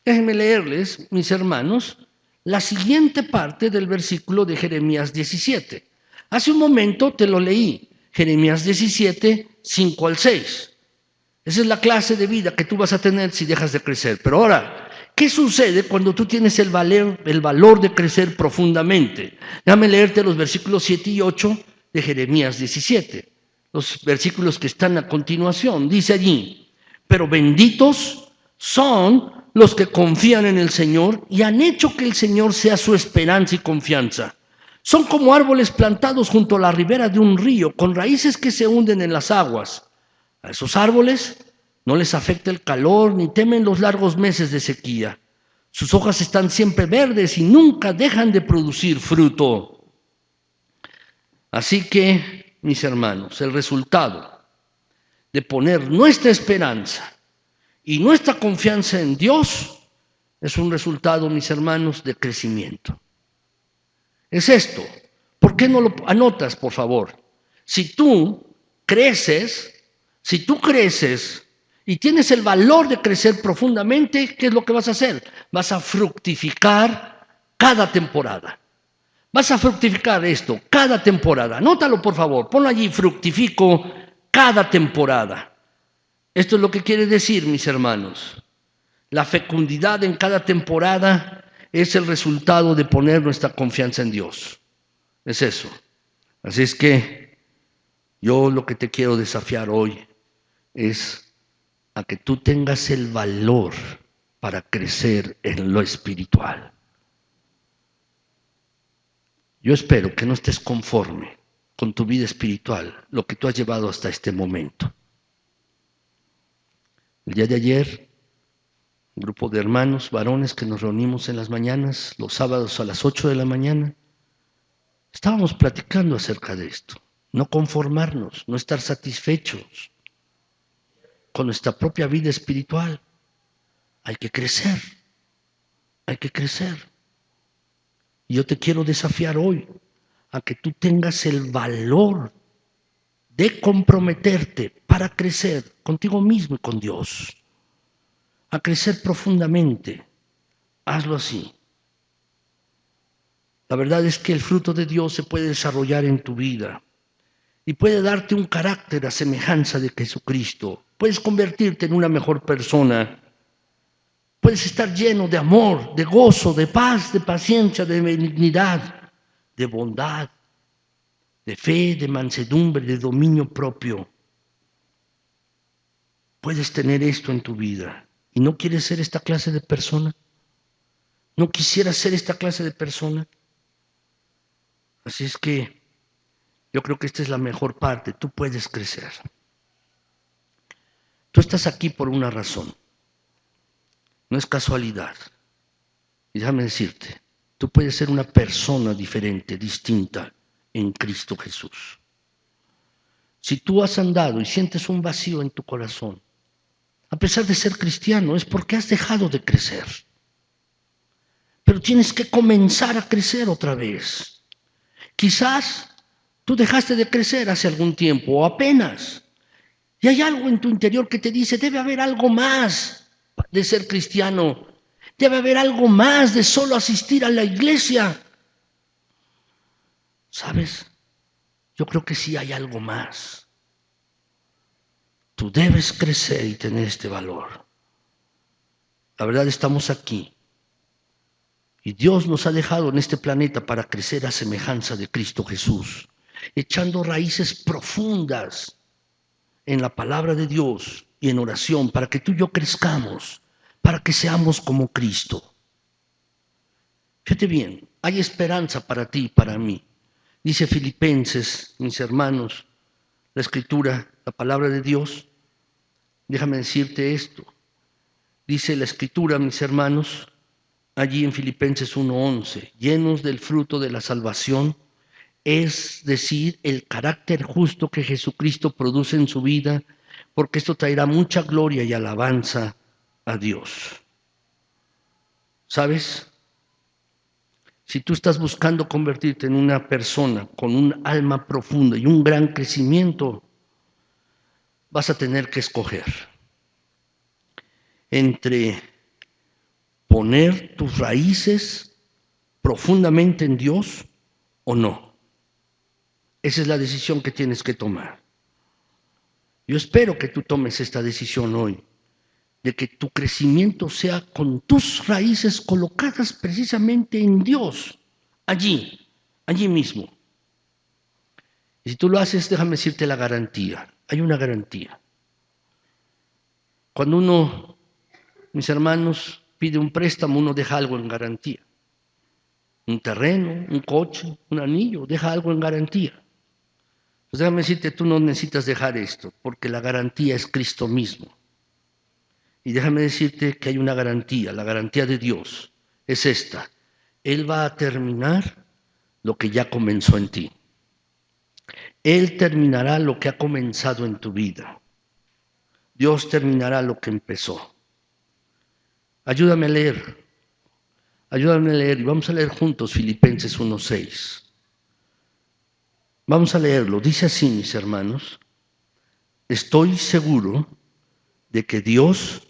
Déjenme leerles, mis hermanos, la siguiente parte del versículo de Jeremías 17. Hace un momento te lo leí, Jeremías 17, 5 al 6. Esa es la clase de vida que tú vas a tener si dejas de crecer. Pero ahora, ¿qué sucede cuando tú tienes el valor de crecer profundamente? Déjame leerte los versículos 7 y 8 de Jeremías 17. Los versículos que están a continuación. Dice allí, pero benditos son los que confían en el Señor y han hecho que el Señor sea su esperanza y confianza. Son como árboles plantados junto a la ribera de un río, con raíces que se hunden en las aguas. A esos árboles no les afecta el calor ni temen los largos meses de sequía. Sus hojas están siempre verdes y nunca dejan de producir fruto. Así que, mis hermanos, el resultado de poner nuestra esperanza y nuestra confianza en Dios es un resultado, mis hermanos, de crecimiento. Es esto. ¿Por qué no lo anotas, por favor? Si tú creces y tienes el valor de crecer profundamente, ¿qué es lo que vas a hacer? Vas a fructificar cada temporada. Vas a fructificar esto cada temporada. Anótalo, por favor. Ponlo allí, fructifico cada temporada. Esto es lo que quiere decir, mis hermanos. La fecundidad en cada temporada es el resultado de poner nuestra confianza en Dios. Es eso. Así es que yo lo que te quiero desafiar hoy es a que tú tengas el valor para crecer en lo espiritual. Yo espero que no estés conforme con tu vida espiritual, lo que tú has llevado hasta este momento. El día de ayer, un grupo de hermanos, varones que nos reunimos en las mañanas, los sábados a las 8 de la mañana, estábamos platicando acerca de esto. No conformarnos, no estar satisfechos con nuestra propia vida espiritual. Hay que crecer, hay que crecer. Y yo te quiero desafiar hoy a que tú tengas el valor de comprometerte para crecer contigo mismo y con Dios, a crecer profundamente. Hazlo así. La verdad es que el fruto de Dios se puede desarrollar en tu vida y puede darte un carácter a semejanza de Jesucristo. Puedes convertirte en una mejor persona. Puedes estar lleno de amor, de gozo, de paz, de paciencia, de benignidad, de bondad, de fe, de mansedumbre, de dominio propio. Puedes tener esto en tu vida. ¿Y no quieres ser esta clase de persona? ¿No quisieras ser esta clase de persona? Así es que yo creo que esta es la mejor parte. Tú puedes crecer. Tú estás aquí por una razón. No es casualidad. Y déjame decirte, tú puedes ser una persona diferente, distinta en Cristo Jesús. Si tú has andado y sientes un vacío en tu corazón, a pesar de ser cristiano, es porque has dejado de crecer. Pero tienes que comenzar a crecer otra vez. Quizás tú dejaste de crecer hace algún tiempo o apenas. Y hay algo en tu interior que te dice, debe haber algo más de ser cristiano. Debe haber algo más de solo asistir a la iglesia. ¿Sabes? Yo creo que sí hay algo más. Tú debes crecer y tener este valor. La verdad, estamos aquí. Y Dios nos ha dejado en este planeta para crecer a semejanza de Cristo Jesús, echando raíces profundas en la palabra de Dios y en oración para que tú y yo crezcamos, para que seamos como Cristo. Fíjate bien, hay esperanza para ti y para mí. Dice Filipenses, mis hermanos, la Escritura, la palabra de Dios. Déjame decirte esto. Dice la Escritura, mis hermanos, allí en Filipenses 1:11, llenos del fruto de la salvación, es decir, el carácter justo que Jesucristo produce en su vida, porque esto traerá mucha gloria y alabanza a Dios. ¿Sabes? Si tú estás buscando convertirte en una persona con un alma profunda y un gran crecimiento, vas a tener que escoger entre poner tus raíces profundamente en Dios o no. Esa es la decisión que tienes que tomar. Yo espero que tú tomes esta decisión hoy, de que tu crecimiento sea con tus raíces colocadas precisamente en Dios, allí mismo. Y si tú lo haces, déjame decirte la garantía. Hay una garantía. Cuando uno, mis hermanos, pide un préstamo, uno deja algo en garantía. Un terreno, un coche, un anillo, deja algo en garantía. Pues déjame decirte, tú no necesitas dejar esto, porque la garantía es Cristo mismo. Y déjame decirte que hay una garantía, la garantía de Dios es esta. Él va a terminar lo que ya comenzó en ti. Él terminará lo que ha comenzado en tu vida. Dios terminará lo que empezó. Ayúdame a leer. Ayúdame a leer y vamos a leer juntos Filipenses 1:6. Vamos a leerlo. Dice así, mis hermanos. Estoy seguro de que Dios,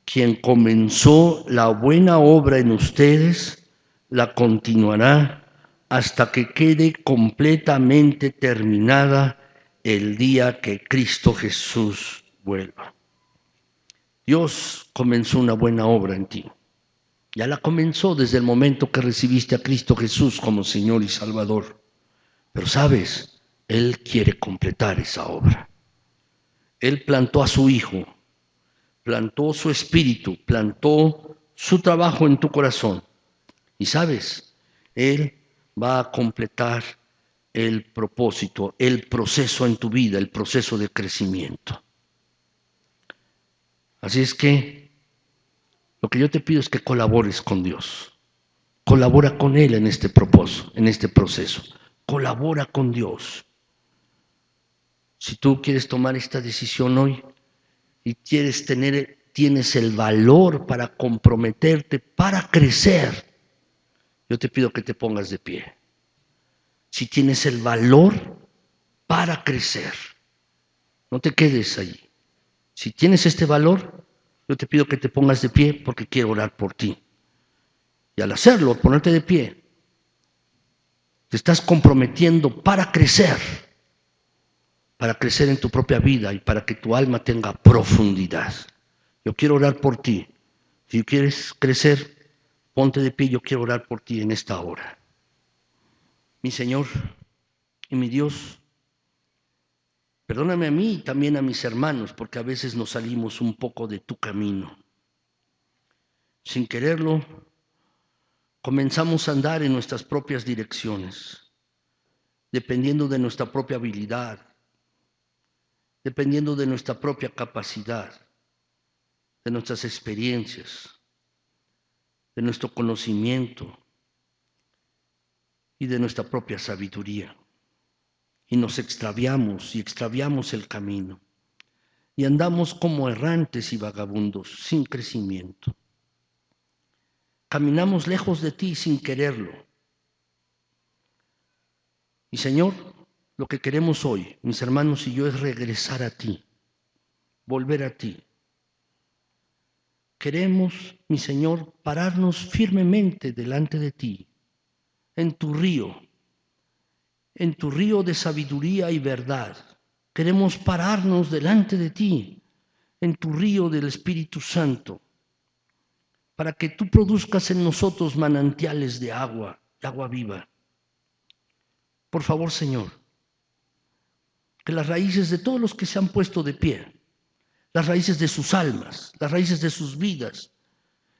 quien comenzó la buena obra en ustedes, la continuará hasta que quede completamente terminada el día que Cristo Jesús vuelva. Dios comenzó una buena obra en ti. Ya la comenzó desde el momento que recibiste a Cristo Jesús como Señor y Salvador. Pero sabes, Él quiere completar esa obra. Él plantó a su Hijo, plantó su espíritu, plantó su trabajo en tu corazón. Y sabes, Él va a completar el propósito, el proceso en tu vida, el proceso de crecimiento. Así es que lo que yo te pido es que colabores con Dios. Colabora con Él en este propósito, en este proceso. Colabora con Dios. Si tú quieres tomar esta decisión hoy y tienes el valor para comprometerte, para crecer, yo te pido que te pongas de pie. Si tienes el valor para crecer, no te quedes allí. Si tienes este valor, yo te pido que te pongas de pie porque quiero orar por ti. Y al hacerlo, ponerte de pie, te estás comprometiendo para crecer en tu propia vida y para que tu alma tenga profundidad. Yo quiero orar por ti. Si quieres crecer, ponte de pie, yo quiero orar por ti en esta hora. Mi Señor y mi Dios, perdóname a mí y también a mis hermanos, porque a veces nos salimos un poco de tu camino. Sin quererlo, comenzamos a andar en nuestras propias direcciones, dependiendo de nuestra propia habilidad, dependiendo de nuestra propia capacidad, de nuestras experiencias, de nuestro conocimiento y de nuestra propia sabiduría. Y nos extraviamos y extraviamos el camino. Y andamos como errantes y vagabundos, sin crecimiento. Caminamos lejos de ti sin quererlo. Y Señor, lo que queremos hoy, mis hermanos y yo, es regresar a ti, volver a ti. Queremos, mi Señor, pararnos firmemente delante de ti, en tu río de sabiduría y verdad. Queremos pararnos delante de ti, en tu río del Espíritu Santo, para que tú produzcas en nosotros manantiales de agua viva. Por favor, Señor, que las raíces de todos los que se han puesto de pie, las raíces de sus almas, las raíces de sus vidas,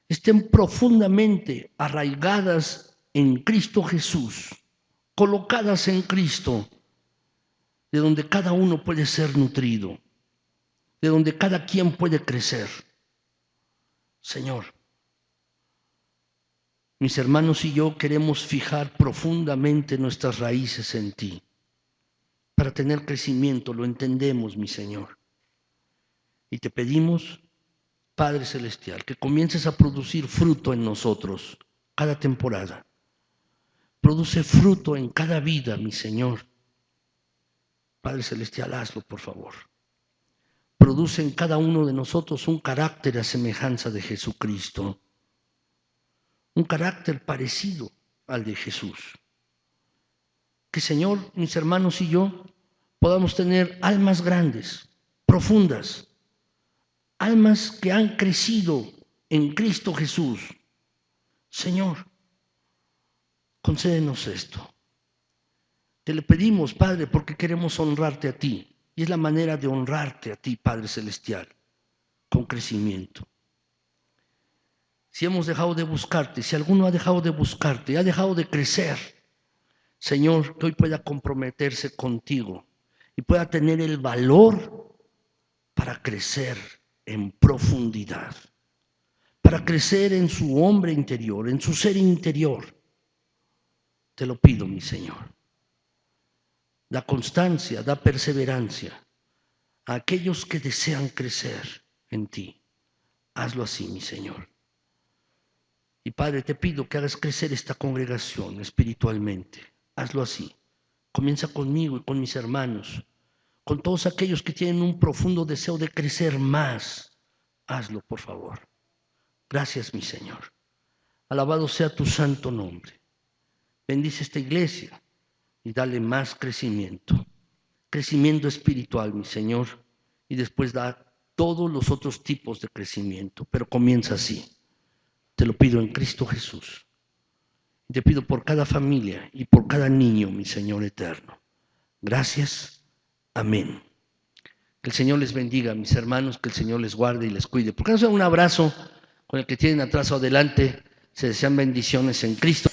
estén profundamente arraigadas en Cristo Jesús, colocadas en Cristo, de donde cada uno puede ser nutrido, de donde cada quien puede crecer. Señor, mis hermanos y yo queremos fijar profundamente nuestras raíces en ti. Para tener crecimiento, lo entendemos, mi Señor. Y te pedimos, Padre Celestial, que comiences a producir fruto en nosotros cada temporada. Produce fruto en cada vida, mi Señor. Padre Celestial, hazlo, por favor. Produce en cada uno de nosotros un carácter a semejanza de Jesucristo. Un carácter parecido al de Jesús. Que, Señor, mis hermanos y yo podamos tener almas grandes, profundas, almas que han crecido en Cristo Jesús. Señor, concédenos esto. Te lo pedimos, Padre, porque queremos honrarte a ti. Y es la manera de honrarte a ti, Padre Celestial, con crecimiento. Si hemos dejado de buscarte, si alguno ha dejado de buscarte, ha dejado de crecer, Señor, que hoy pueda comprometerse contigo y pueda tener el valor para crecer en profundidad, para crecer en su hombre interior, en su ser interior. Te lo pido, mi Señor. Da constancia, da perseverancia a aquellos que desean crecer en ti. Hazlo así, mi Señor. Y Padre, te pido que hagas crecer esta congregación espiritualmente. Hazlo así. Comienza conmigo y con mis hermanos, con todos aquellos que tienen un profundo deseo de crecer más. Hazlo, por favor. Gracias, mi Señor. Alabado sea tu santo nombre. Bendice esta iglesia y dale más crecimiento. Crecimiento espiritual, mi Señor. Y después da todos los otros tipos de crecimiento. Pero comienza así. Te lo pido en Cristo Jesús. Te pido por cada familia y por cada niño, mi Señor eterno. Gracias. Amén. Que el Señor les bendiga, mis hermanos, que el Señor les guarde y les cuide. ¿Por qué no se dan un abrazo con el que tienen atrás o adelante? Se desean bendiciones en Cristo.